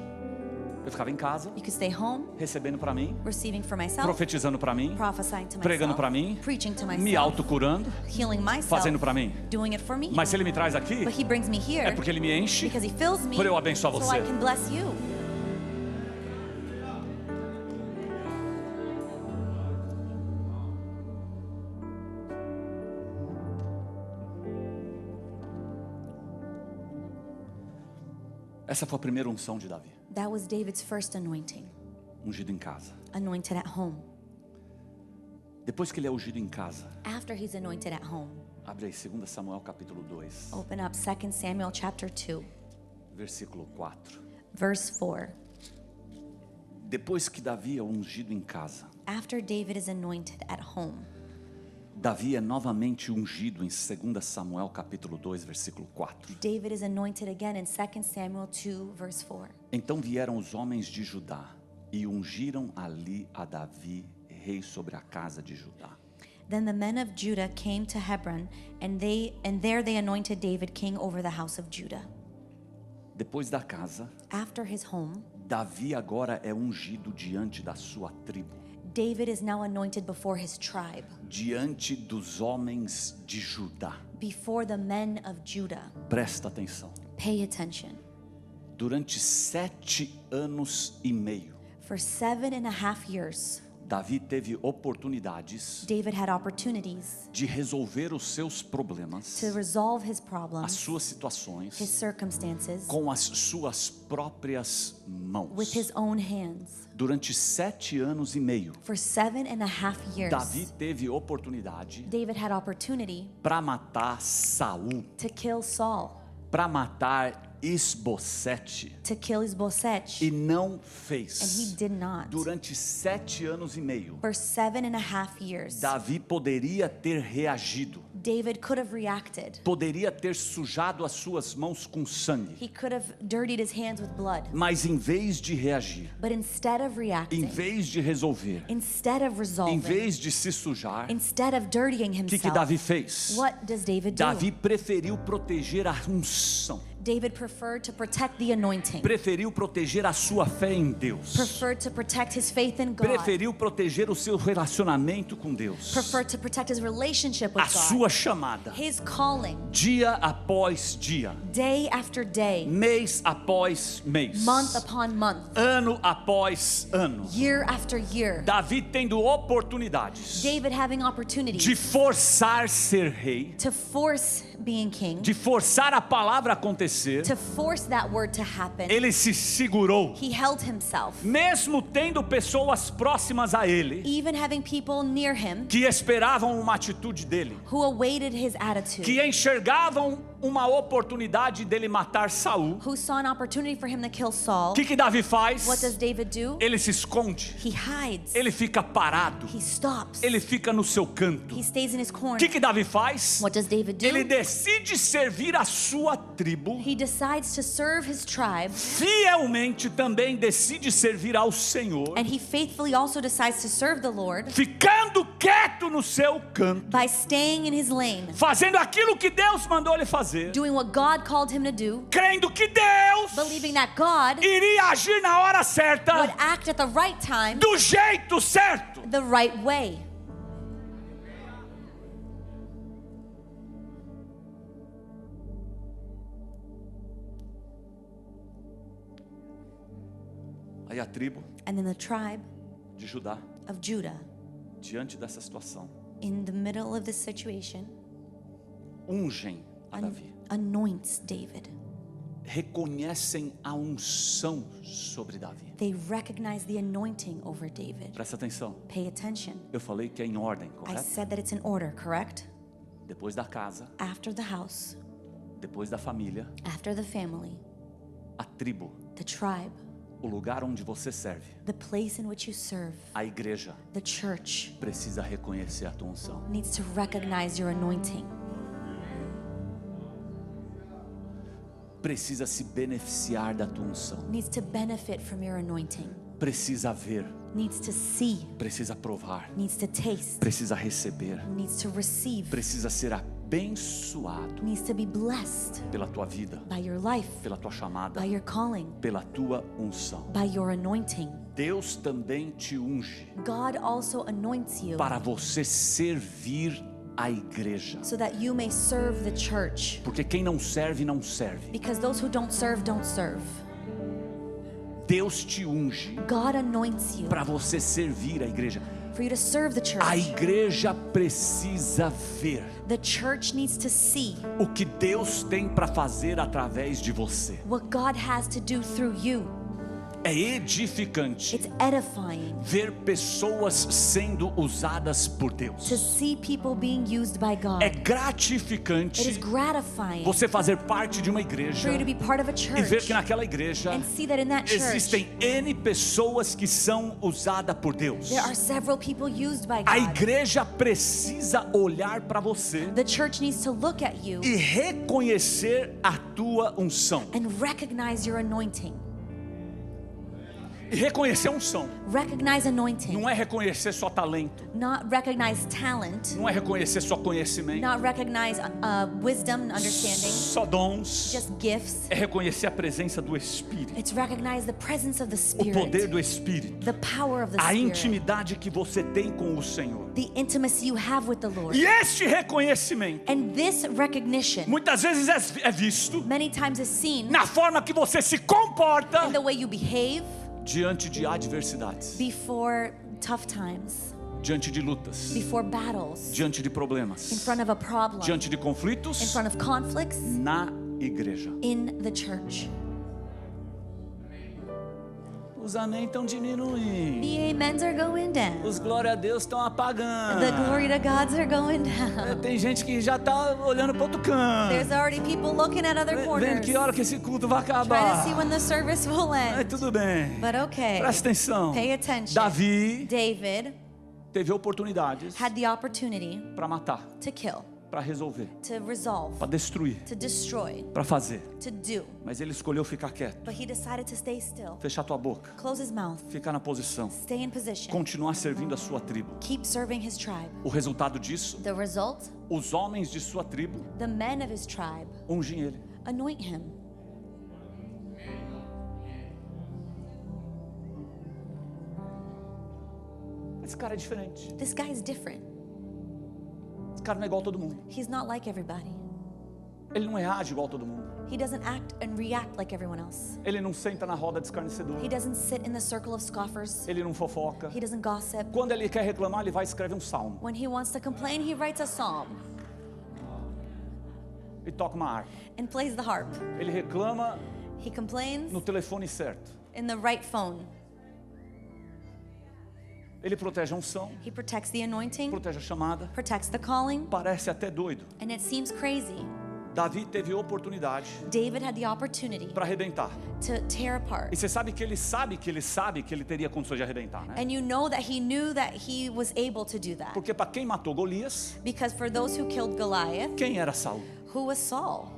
Eu ficava em casa, You could stay home, recebendo para mim, receiving for myself, profetizando para mim, prophesying to pregando myself, para mim, preaching to me myself, autocurando, healing myself, fazendo para mim. doing it for me. Mas se ele me traz aqui, But He brings me here é porque ele me enche because He fills me para eu abençoar so você. I can bless you. Essa foi a primeira unção de Davi, That was David's first anointing, ungido em casa. anointed at home. Depois que ele é ungido em casa, After he's anointed at home, abre aí 2 Samuel capítulo 2, open up 2 Samuel chapter 2, versículo 4. verse 4. Depois que Davi é ungido em casa, After David is anointed at home, Davi é novamente ungido em 2 Samuel capítulo 2, versículo 4. David is anointed again in 2 Samuel 2, verse 4. Então vieram os homens de Judá e ungiram ali a Davi, rei sobre a casa de Judá. Then the men of Judah came to Hebron, and there they anointed David king over the house of Judah. Depois da casa, After his home, Davi agora é ungido diante da sua tribo, David is now anointed before his tribe, diante dos homens de Judá. before the men of Judah. Presta atenção. Pay attention. Durante 7 anos e meio, For 7.5 years, Davi teve oportunidades David had opportunities de resolver os seus problemas, to resolve his as problems, suas his situações, circumstances, com as suas próprias mãos. with his own hands. Durante 7 anos e meio, For 7.5 years, Davi teve oportunidade David had opportunity para matar Saul, to kill Saul, para matar Isbosete, to kill Isboset, e não and he fez. did not. Durante 7 anos e meio, For 7.5 years, Davi poderia ter reagido, David could have reacted. poderia ter sujado as suas mãos com sangue, He could have dirtied his hands with blood. mas em vez de reagir, But instead of em reacting, vez de resolver, instead of em resolving, vez de se sujar, instead of dirtying o que himself, Davi fez? what does David do? Davi preferiu proteger a unção, David preferred to protect the anointing, preferiu proteger a sua fé em Deus, preferred to protect his faith in God, preferiu proteger o seu relacionamento com Deus, preferred to protect his relationship with a sua God, chamada, his calling, dia após dia, day after day, mês após mês, month upon month, ano após ano. year after year. Davi tendo oportunidades David having opportunities de forçar ser rei, to force being king, de forçar a palavra a acontecer, to force that word to happen. ele se segurou, He held himself, mesmo tendo pessoas próximas a ele even having people near him que esperavam uma atitude dele, who awaited his attitude, que enxergavam uma oportunidade dele matar Saul, who saw an opportunity for him to kill Saul, o que Davi faz? what does David do? Ele se esconde, He hides. ele fica parado, He stops. ele fica no seu canto. He stays in his O corner. que Davi faz? What does David do? Ele decide servir a sua tribo, He decides to serve his tribe, fielmente também decide servir ao Senhor, and he faithfully also decides to serve the Lord ficando quieto no seu canto, by staying in his lane, fazendo aquilo que Deus mandou ele fazer, doing what God called him to do, crendo que Deus believing that God iria agir na hora certa, would act at the right time, do jeito certo. the right way. Aí a tribo And then the tribe de Judá, of Judah, diante dessa situação, in the middle of this situation, ungem a Davi, anoints David. reconhecem a unção sobre Davi. They recognize the anointing over David. Presta atenção, Pay attention. eu falei que é em ordem, I correto? said that it's in order, correct? Depois da casa, After the house, depois da família, after the family, a tribo, the tribe, o lugar onde você serve, the place in which you serve, a igreja the church precisa reconhecer a tua unção. needs to recognize your anointing, Precisa se beneficiar da tua unção. needs to benefit from your anointing, Precisa ver, needs to see, precisa provar, needs to taste, precisa receber, needs to receive, precisa ser abençoado needs to be blessed pela tua vida, by your life, pela tua chamada, by your calling, pela tua unção. by your anointing. Deus também te unge God also anoints you para você servir a igreja. so that you may serve the church. Porque quem não serve, não serve. Because those who don't serve, don't serve. Deus te unge God anoints you para você servir a igreja. for you to serve the A church. igreja precisa ver The church needs to see o que Deus tem para fazer através de você. what God has to do through you. É edificante It's edifying ver pessoas sendo usadas por to Deus. see people being used by God. É It is gratificante gratifying você fazer parte de uma for igreja you to be part of a e ver church que naquela igreja and see that in that church existem N pessoas que são usadas por Deus. there are several people used by A God. igreja precisa olhar para você The church needs to look at you e reconhecer a tua unção. and recognize your anointing. E reconhecer a unção Recognize anointing. não é reconhecer só talento, Not recognize talent. não é reconhecer só conhecimento, Not recognize wisdom, understanding, só dons. just gifts. É reconhecer a presença do Espírito, It's recognize the presence of the o poder Spirit, do Espírito, the power of the a Spirit, intimidade que você tem com o Senhor. the intimacy you have with the Lord. E este reconhecimento And this recognition muitas vezes é visto many times is seen na forma que você se comporta in the way you behave diante de adversidades, before tough times, diante de lutas, before battles, diante de in problemas, front of a problem, diante de in conflitos front of conflicts na igreja. in the church. Os amém estão diminuindo. The amens are going down. Os glória a Deus estão apagando. The glory to gods are going down. Tem gente que já está olhando para outro canto. There's already people looking at other Vendo corners, que hora que esse culto vai trying to acabar. see when the service will É end. tudo bem. But okay, Presta atenção. pay attention. Davi David teve oportunidades had the opportunity para matar, to kill, para resolver, to resolve, para destruir, to destroy, para fazer. to do. Mas ele escolheu ficar quieto, But he decided to stay still, fechar tua boca, close his mouth, ficar na posição, stay in position, continuar servindo a sua tribo. keep serving his tribe. O resultado disso, The result, os homens de sua tribo the men of his tribe ungem ele. anoint him. Esse cara é diferente. This guy is different. Esse cara não é igual a todo mundo. He's not like everybody. Ele não reage igual a todo mundo. He doesn't act and react like everyone else. Ele não senta na roda de escarnecedor. He doesn't sit in the circle of scoffers. Ele não fofoca. He doesn't gossip. Quando ele quer reclamar, ele vai e escreve um salmo When he wants to complain, he writes a psalm e toca uma harpa. and plays the harp. Ele reclama He complains no telefone certo. in the right phone. Ele protege a unção, He protects the anointing, protege a chamada. protects the calling, Parece até doido, and it seems crazy, Davi teve oportunidade David had the opportunity para arrebentar. to tear apart. E você sabe que ele sabe que ele teria condições de arrebentar, né? And you know that he knew that he was able to do that. Porque para quem matou Golias, Because for those who killed Goliath, quem era Saul? who was Saul?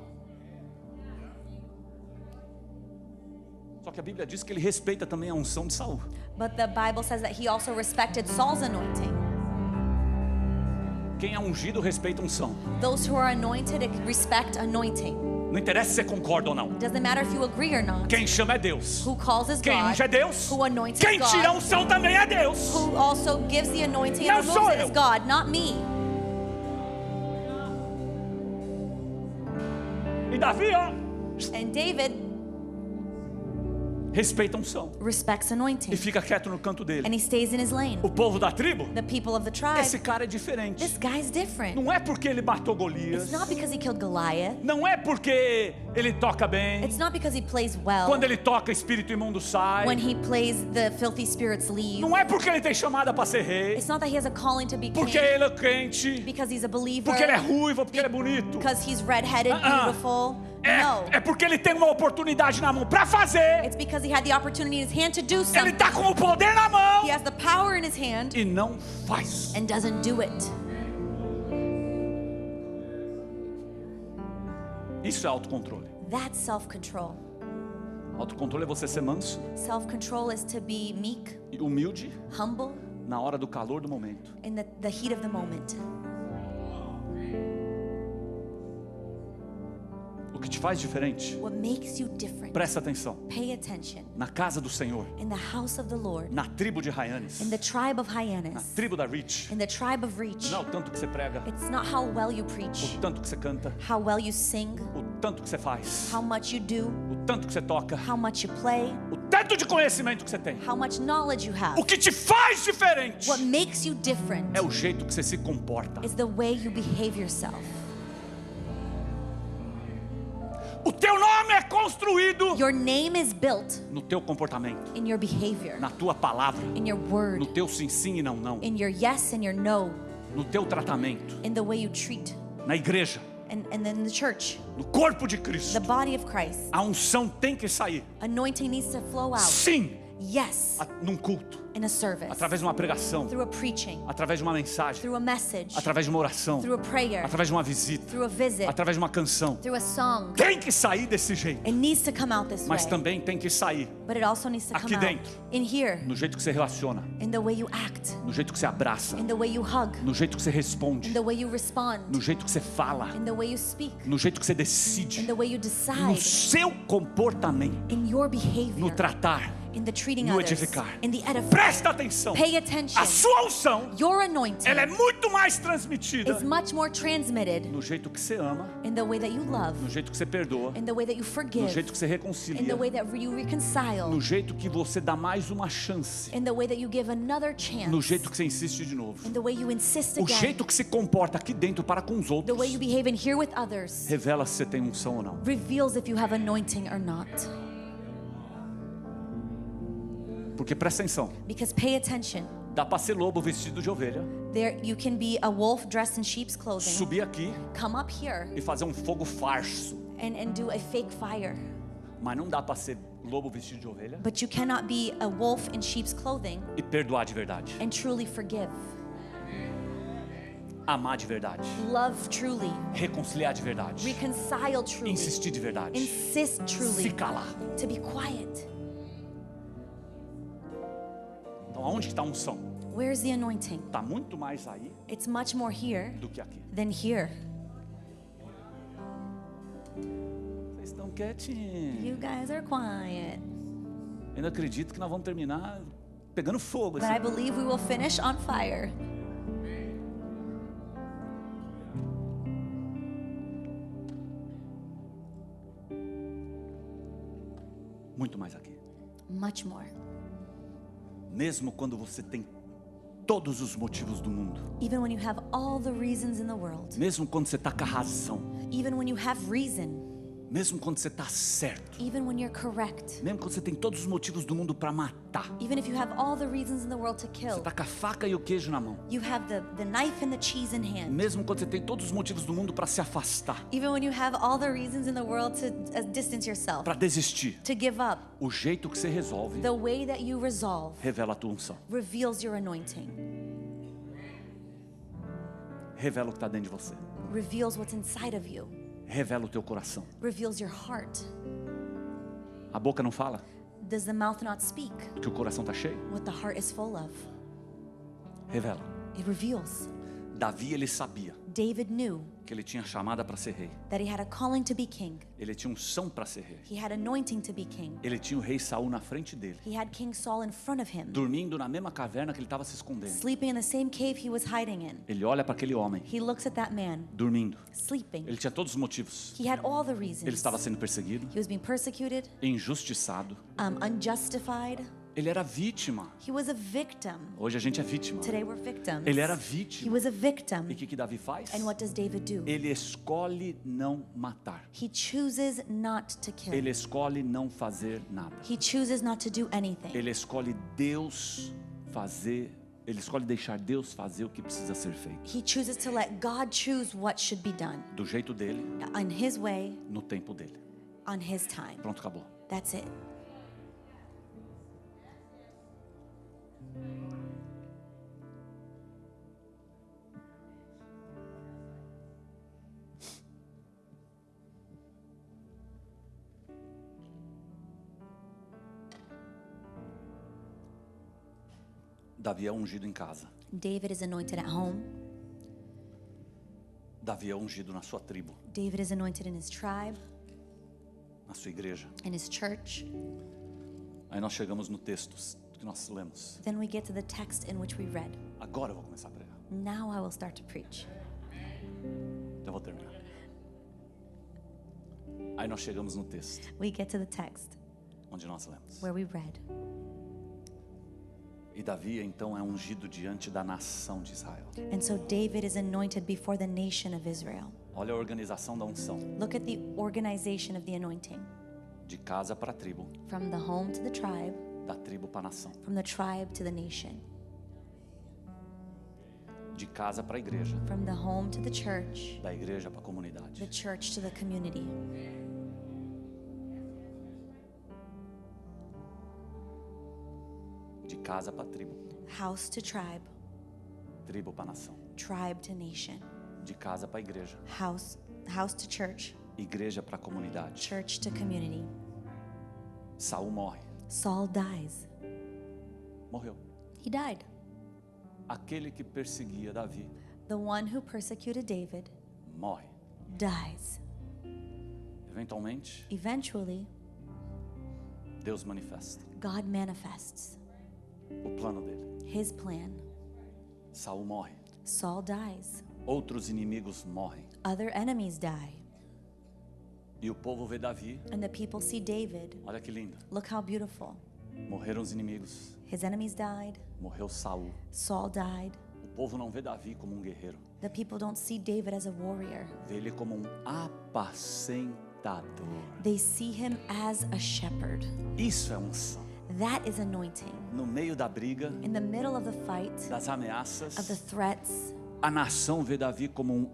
Só que a Bíblia diz que ele respeita também a unção de Saul. But the Bible says that he also respected Saul's anointing. Quem é ungido respeita a unção. Those who are anointed respect anointing. Não interessa se você concorda ou não. Doesn't matter if you agree or not. Quem chama é Deus. Who calls is Quem God. unge é Deus. Who anoints Quem is tira a God. unção também é Deus. Who also gives the anointing Não and sou removes it eu. is God, not me. E Davi, ó, And David respeita a unção. respects anointing. E fica quieto no canto dele. And he stays in his lane. O povo da tribo, The people of the tribe. esse cara é diferente. This guy's different. Não é porque ele matou Golias. It's not because he killed Goliath. Não é porque ele toca bem. It's not because he plays well. Quando ele toca, espírito imundo sai. When he plays, the filthy spirits leave. Não é porque ele tem chamada para ser rei. It's not that he has a calling to be Porque king. ele é crente. Because he's a believer. Porque ele é ruivo, porque ele é bonito. Because he's red-headed, beautiful. No. É porque ele tem uma oportunidade na mão para fazer. It's because he had the opportunity in his hand to do Ele something. está com o poder na mão He has the power in his hand e não faz. and doesn't do it. Isso é autocontrole. That's self-control. Autocontrole é você ser manso Self-control is to be meek, e humilde humble, na hora do calor do momento. in the heat of the moment. O que te faz diferente? What makes you different? Presta atenção. Pay attention. Na casa do Senhor, In the house of the Lord, na tribo de Raianes, in the tribe of na Hyannis, tribo da Rich, in the tribe of Reach, não é o tanto que você prega, it's not how well you preach, o tanto que você canta, how well you sing, o tanto que você faz, how much you do, o tanto que você toca, how much you play, o tanto de conhecimento que você tem. how much knowledge you have. O que te faz diferente What makes you different é o jeito que você se comporta. is the way you behave yourself. O teu nome é construído Your name is built no teu comportamento, in your behavior, na tua palavra, in your no word, teu sim sim e não não, in your yes and your no, no teu tratamento, in the way you treat, na igreja, and then the church, no corpo de the Cristo. body of Christ. A unção tem que sair, Anointing needs to flow out. sim, Yes, num culto, in a service, através de uma pregação, through a preaching, através de uma mensagem, through a message, através de uma oração, through a prayer, através de uma visita, through a visit, através de uma canção. through a song. Tem que sair desse jeito, It needs to come out this mas way, também tem que sair but it also needs to aqui come out dentro. in here, no jeito que você relaciona, in the way you act, no jeito que você abraça, in the way you hug, no jeito que você in responde, the way you respond, no jeito que você fala, in the way you speak, no jeito que você in decide, the way you no decide, seu comportamento, in your no behavior, tratar, in the treating no others, edificar. in the edifying. Presta atenção. Pay attention. A sua unção, Your anointing ela é muito mais transmitida is much more transmitted no jeito que você ama, in the way that you love, no jeito que você perdoa, in the way that you no forgive, jeito que você in the reconcilia, way that you reconcile, no jeito que você dá mais uma chance, in the way that you give another no chance, jeito que você insiste de novo. in the way you insist O again, jeito que se comporta aqui dentro para com os the outros way you behave in here with others revela se você tem unção ou não. reveals if you have anointing or not. Porque presta atenção, Because pay attention. dá para ser lobo vestido de ovelha, There you can be a wolf dressed in sheep's clothing, subir aqui come up here e fazer um fogo farso, and do a fake fire. mas não dá para ser lobo vestido de ovelha But you cannot be a wolf in sheep's clothing e perdoar de verdade, and truly forgive, amar de verdade, love truly, reconciliar de verdade, reconcile truly, insistir de verdade, insist truly, se calar. to be quiet. Então aonde está a unção? Where's the anointing? Está muito mais aí It's much more here do que aqui. than here. Vocês estão quietinhos. You guys are quiet. Eu não acredito que nós vamos terminar pegando fogo. But I believe we will finish on fire. Muito mais aqui. Much more. Mesmo quando você tem todos os motivos do mundo, Even when you have all the reasons in the world, mesmo quando você está com a razão, even when you have reason, Mesmo quando você está certo. even when you're correct, Mesmo quando você tem todos os motivos do mundo para matar. even if you have all the reasons in the world to Você kill, está com a faca e o queijo na mão. you have the knife and the cheese in hand. Mesmo quando você tem todos os motivos do mundo para se afastar, Even when you have all the reasons in the world to distance yourself, para desistir, to give up, o jeito que você resolve the way that you resolve revela a tua unção. reveals your anointing, Revela o que está dentro de você. reveals what's inside of you, Revela o teu coração. reveals your heart. A boca não fala Does the mouth not speak que o coração está cheio? what the heart is full of? Revela. It reveals. Davi, ele sabia David knew que ele tinha chamada para ser rei. that he had a calling to be king. Ele tinha unção para ser rei. He had anointing to be king. Ele tinha o rei Saul na frente dele, He had King Saul in front of him, dormindo na mesma caverna que ele estava se escondendo. sleeping in the same cave he was hiding in. Ele olha para aquele homem, He looks at that man, dormindo. sleeping. Ele tinha todos os motivos. He had all the Ele reasons. estava sendo perseguido, He was being persecuted, injustiçado. unjustified. Ele era vítima. He was a victim. Hoje a gente é vítima. Today we're victims. Ele era He vítima. was a E victim. o que Davi faz? And what does David do? Ele escolhe não matar. He chooses not to kill. Ele escolhe não fazer nada. He chooses not to do anything. Ele escolhe Deus fazer. Ele escolhe deixar Deus fazer o que precisa ser feito. He chooses to let God choose what should be done Do jeito dele, in His way, no tempo dele. on His time. Pronto, acabou. That's it. Davi é ungido em casa. David is anointed at home. Davi é ungido na sua tribo, David is anointed in his tribe, na sua igreja. in his church. Aí nós chegamos no texto que nós lemos. Then we get to the text in which we read. Agora eu vou começar a pregar. Now I will start to preach. Eu vou terminar. Aí nós chegamos no texto We get to the text onde nós lemos. where we read. E Davi então é ungido diante da nação de Israel. And so David is anointed before the nation of Israel. Olha a organização da unção. Look at the organization of the anointing. De casa para a tribo, From the home to the tribe, da tribo para a nação. from the tribe to the nation, De casa para a igreja, from the home to the church, da igreja para a the comunidade. church to the community. De casa para a tribo, House to tribe, tribo para a nação. tribe to nation. De casa para a igreja, House to church, igreja para a comunidade. church to community. Saul morre. Saul dies. Morreu. He died. Aquele que perseguia Davi The one who persecuted David morre. dies. Eventualmente, Eventually, Deus manifesta God manifests o plano dele. his plan. Saul morre. Saul dies. Outros inimigos morrem. Other enemies die. E o povo vê Davi. And the people see David. Olha que lindo. Look how beautiful. Morreram os inimigos. His enemies died. Morreu Saul. Saul died. O povo não vê Davi como um guerreiro. The people don't see David as a warrior. Vê ele como um apacentador. They see him as a shepherd. Isso é unção. That is anointing. No meio da briga, In the middle of the fight, das ameaças, of the threats, a nação vê Davi como um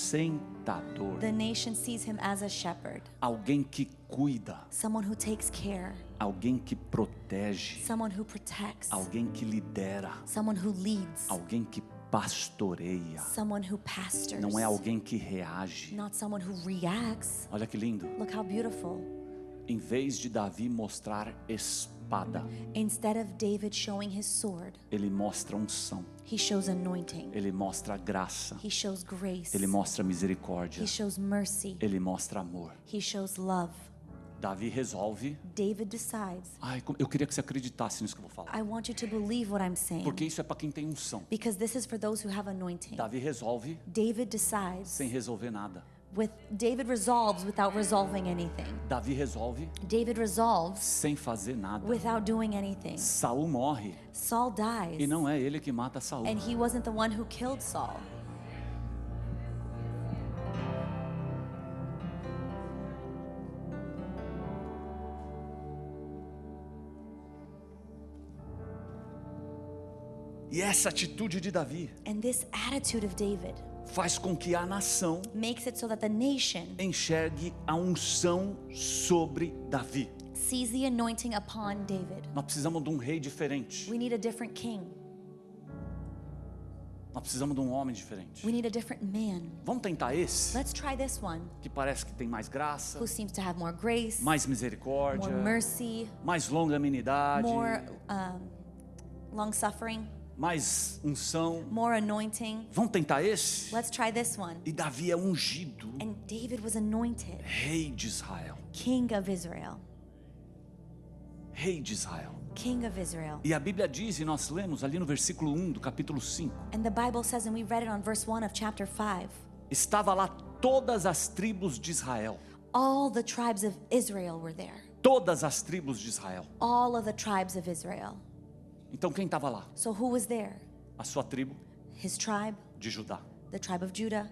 apacentador. the nation sees him as a shepherd. Alguém que cuida, Someone who takes care. alguém que protege, Someone who protects. alguém que lidera, Someone who leads. alguém que pastoreia. Someone who pastors. Não é alguém que reage. Not someone who reacts. Olha que lindo. Look how beautiful. Em vez de Davi mostrar espada, Instead of David showing his sword, ele mostra unção. he shows anointing. Ele mostra graça. He shows grace. Ele mostra misericórdia. He shows mercy. Ele mostra amor. He shows love. Davi resolve. David decides, Eu queria que você acreditasse nisso que eu vou falar. I want you to believe what I'm saying. Porque isso é para quem tem unção. Because this is for those who have anointing. Davi resolve David decides. sem resolver nada. David resolves without resolving anything. Davi resolve David resolves sem fazer nada. without doing anything. Saul morre Saul dies. e não é ele que mata Saul. And he wasn't the one who killed Saul. E essa atitude de Davi And this attitude of David faz com que a nação makes it so that the nation enxergue a unção sobre Davi. sees the anointing upon David. Nós precisamos de um rei diferente. We need a different king. Nós precisamos de um homem diferente. We need a different man. Vamos tentar esse, Let's try this one, que parece que tem mais graça, who seems to have more grace, mais misericórdia, more mercy, mais longanimidade, more long-suffering, mais unção. more anointing. Vamos tentar esse? Let's try this one. E Davi é ungido, And David was anointed rei de Israel. king of Israel. Rei de Israel. King of Israel. E a Bíblia diz, e nós lemos ali no versículo 1 do capítulo 5, And the Bible says, and we read it on verse 1 of chapter 5, estava lá todas as tribos de Israel. all the tribes of Israel were there. Todas as tribos de Israel. All of the tribes of Israel. Então quem estava lá? So who was there? A sua tribo His tribe, de Judá, the tribe of Judah,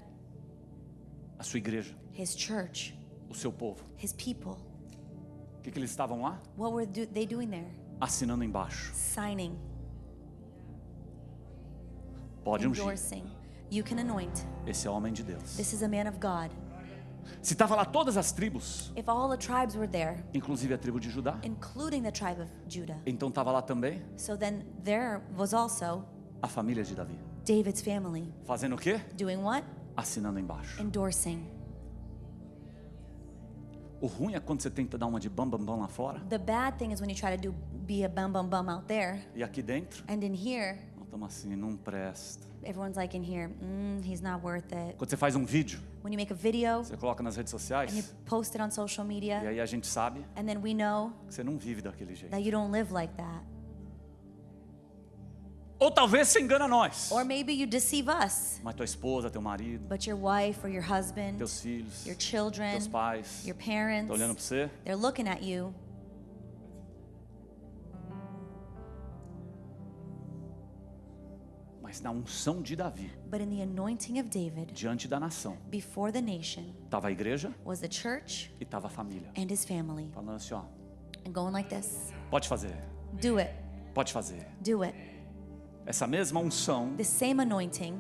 a sua igreja, his church, o seu povo. his people. O que eles estavam lá? What were they doing there? Assinando embaixo. Signing, Pode ungir. endorsing. You can anoint. Esse é homem de Deus. This is a man of God. Se estava lá todas as tribos, If all the tribes were there, inclusive a tribo de Judá, including the tribe of Judah, então estava lá também so then there was also a família de Davi. David's family. Fazendo o quê? Doing what? Assinando embaixo. Endorsing. O ruim é quando você tenta dar uma de bam bam bam lá fora, The bad thing is when you try to be a bum bum bum out there, e aqui dentro and in here, nós estamos assim, não presta. everyone's like in here, he's not worth it. Quando você faz um vídeo, When you make a video você coloca nas redes and you sociais, post it on social e media, aí a gente sabe and then we know que você não vive daquele jeito. that you don't live like that. Ou talvez você engana nós, Or maybe you deceive us, mas tua esposa, teu marido, but your wife or your husband, teus filhos, your children, teus pais, your parents, estão olhando para você. they're looking at you. Mas na unção de Davi, But in the anointing of David, diante da nação, before the nation, estava a igreja was the church e estava a família. and his family. Falando assim, ó, And going like this. pode fazer, Do it. pode fazer. Do it. Essa mesma unção The same anointing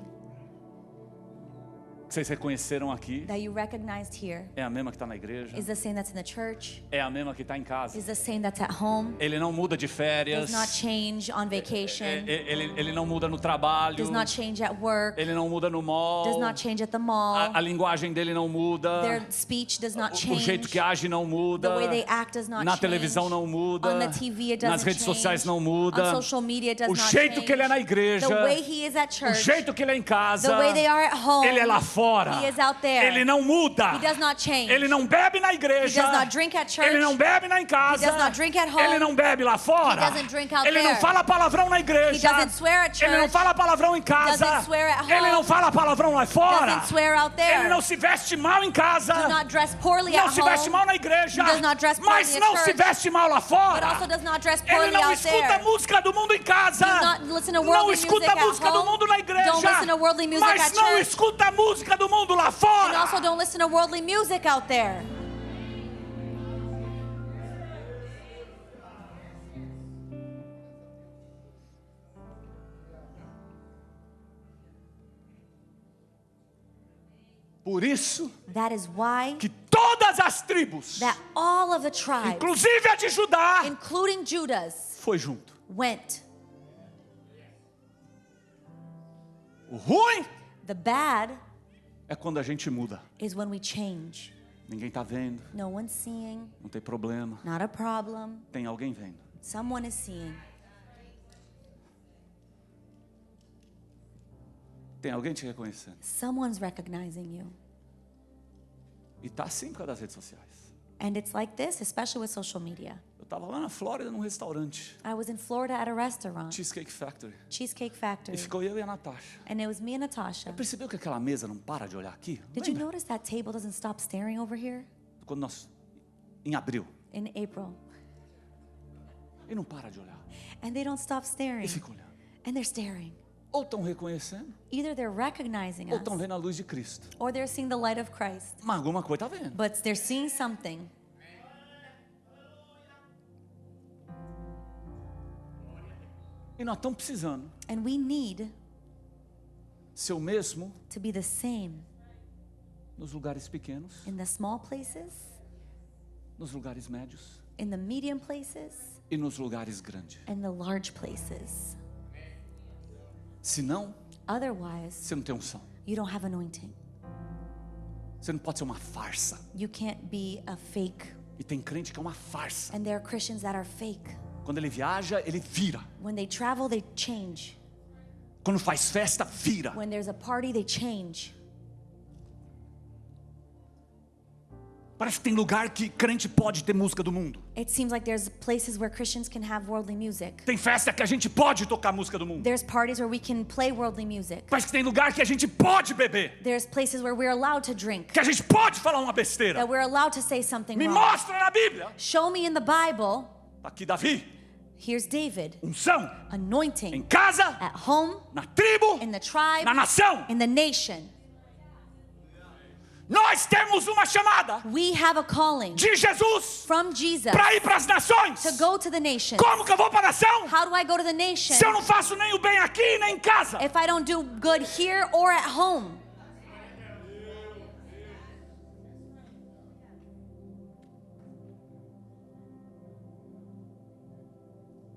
que vocês reconheceram aqui that you recognized here é a mesma que está na igreja, is the same that's in the church, é a mesma que está em casa. is the same that's at home, Ele não muda de férias, does not change on vacation, ele não muda no trabalho, does not change at work, ele não muda no mall, does not change at the mall, a linguagem dele não muda, their speech does not o jeito change, que age não muda, the way they act does not na change, televisão não muda, on the TV it doesn't nas redes change, sociais não muda, on social media it does o not jeito change, que ele é na igreja, the way he is at o church, jeito que ele é em casa, the way they are at home, ele é lá fora, he is out there. ele não muda, He does not change. ele não bebe na igreja, He does not drink at church. ele não bebe na em casa, He does not drink at home. ele não bebe lá fora, He doesn't drink out ele não there. fala palavrão na igreja, He doesn't swear at ele não church. fala palavrão em casa, Doesn't swear at home. ele não fala palavrão lá fora, Doesn't swear out there. ele não se veste mal em casa, Does not dress poorly não at se veste home. mal na igreja, He does not dress mas poorly at não se church. veste mal lá But fora. also does not dress Ele poorly não out escuta there. música do mundo em casa, Does not listen to não worldly escuta music at música do home. mundo na igreja, Don't listen to worldly music mas at não church. escuta música do mundo lá And fora. also don't listen to worldly music out there. Por isso That is why que todas as tribos, that all of the tribes, inclusive a de Judá, including Judah's, foi junto. went. O ruim The bad é quando a gente muda. is when we change. Ninguém está vendo, No one's seeing, não tem problema. not a problem. Tem alguém vendo. Someone is seeing. Tem alguém te reconhecendo. Someone's recognizing you. E tá assim por causa das redes sociais. And it's like this, especially with social media. Eu estava lá na Flórida num restaurante, I was in Florida at a restaurant, Cheesecake Factory, Cheesecake e Factory, ficou eu e a Natasha. and it was me and Natasha. Percebeu que aquela mesa não para de olhar aqui? Did you Lembra? notice that table doesn't stop staring over here? Quando nós, em abril, In April. e não para de olhar. And they don't stop staring. E fica olhando. And they're staring. Ou estão reconhecendo, Either they're recognizing ou us, estão vendo a luz de Cristo. or they're seeing the light of Christ. Mas alguma coisa tá vendo. But they're seeing something. E E nós estamos precisando And we need ser o mesmo to be the same nos lugares pequenos, in the small places, nos lugares médios in the medium places, e nos lugares grandes. and the large places. Senão, Otherwise, você não tem unção. you don't have anointing. Você não pode ser uma farsa. You can't be a fake. E tem crente que é uma farsa. And there are Christians that are fake. Quando ele viaja, ele vira. When they travel, they change. Quando faz festa, vira. When there's a party, they change. Parece que tem lugar que crente pode ter música do mundo. It seems like there's places where Christians can have worldly music. Tem festa que a gente pode tocar música do mundo. There's parties where we can play worldly music. Parece que tem lugar que a gente pode beber. There's places where we're allowed to drink. Que a gente pode falar uma besteira. That we're allowed to say something Me wrong. mostra na Bíblia. Show me in the Bible. Tá aqui Davi. Here's David. Unção. Em Anointing. casa, At home, na tribo, in the tribe, na nação. in the nation. Nós temos uma chamada We have a calling de Jesus from Jesus para ir para as nações. to go to the nations. Como que eu vou para a nação? How do I go to the nation Se eu não faço nem o bem aqui, nem em casa. if I don't do good here or at home?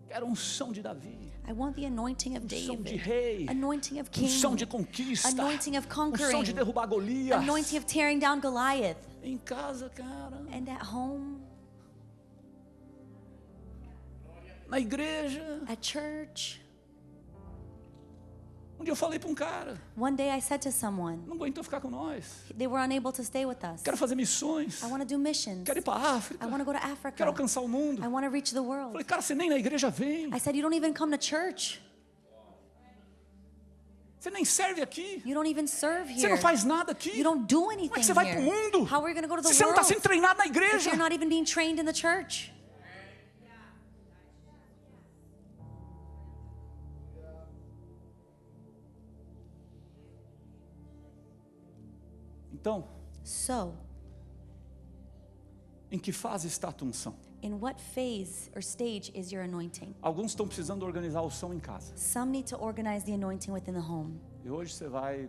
Quero unção de Davi. I want the anointing of Unção de David, rei. anointing of king, Unção de conquista. anointing of Unção de conquering, derrubar Golias. anointing of tearing down Goliath, Em casa, cara. and at home, Na igreja. at church. Um dia eu falei para um cara. One day I said to someone, Não aguentou ficar com nós. they were unable to stay with us. Quero fazer missões. I want to do missions. Quero ir para a África. I want to go to Quero Africa. alcançar o mundo. I want to reach the world. Falei, cara, você nem na igreja vem. I said, you don't even come to church. Você nem serve aqui. You don't even serve Você here. não faz nada aqui. You don't do Como é anything que você vai para o here. mundo? How are you going to go to the Se você não está world sendo treinado na if igreja. you're not even being trained in the church? Então, So, em que fase está a tua unção? in what phase or stage is your anointing? Alguns estão precisando organizar a unção em casa. Some need to organize the anointing within the home. E hoje você vai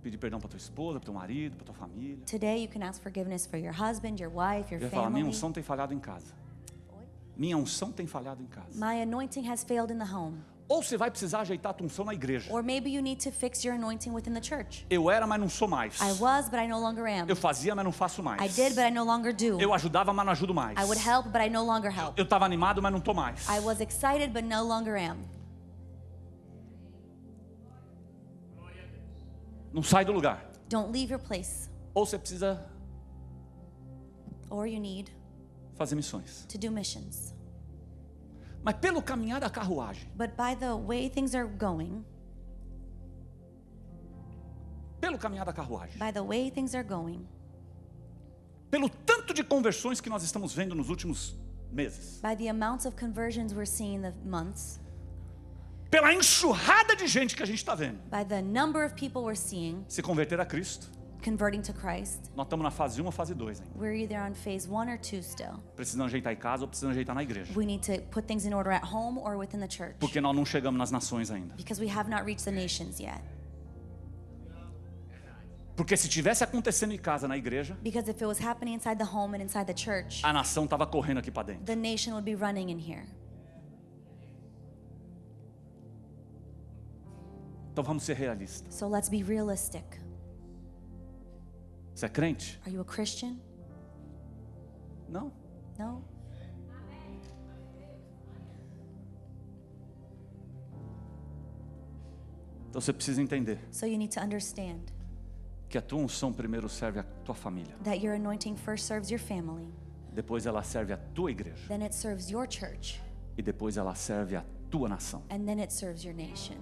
pedir perdão para tua esposa, para teu marido, para tua família. Today you can ask forgiveness for your husband, your wife, your Eu ia falar, minha family. unção tem falhado em casa. Minha unção tem falhado em casa. My anointing has failed in the home. Ou você vai precisar ajeitar a tua unção na igreja. Or maybe you need to fix your anointing within the church. Eu era, mas não sou mais. I was, but I no longer am. Eu fazia, mas não faço I mais. did, but I no longer do. Eu ajudava, mas não ajudo mais. I would help, but I no longer help. Eu estava animado, mas não estou mais. I was excited, but no longer am. Não sai do lugar. Don't leave your place. Ou você precisa Or you need fazer missões. to do missions. Mas pelo caminhar da carruagem, But by the way things are going, pelo caminhar da carruagem, by the way things are going, pelo tanto de conversões que nós estamos vendo nos últimos meses, by the amounts of conversions we're seeing in the months, pela enxurrada de gente que a gente está vendo by the number of people we're seeing se converter a Cristo, converting to Christ, nós estamos na fase 1 ou fase 2 ainda. we're either on phase 1 or 2 still. Precisando ajeitar em casa ou precisando ajeitar na igreja. We need to put things in order at home or within the church. Porque nós não chegamos nas nações ainda. Because we have not reached the nations yet. Porque se tivesse acontecendo em casa, na igreja, Because if it was happening inside the home and inside the church, a nação estava correndo aqui para dentro. the nation would be running in here. Então vamos ser realistas. So let's be realistic. Você é crente? Are you a Christian? Não. No? Então você precisa entender So you need to understand que a tua unção primeiro serve a tua família. that your anointing first serves your family, Depois ela serve a tua igreja. then it serves your church, E depois ela serve a tua nação. and then it serves your nation.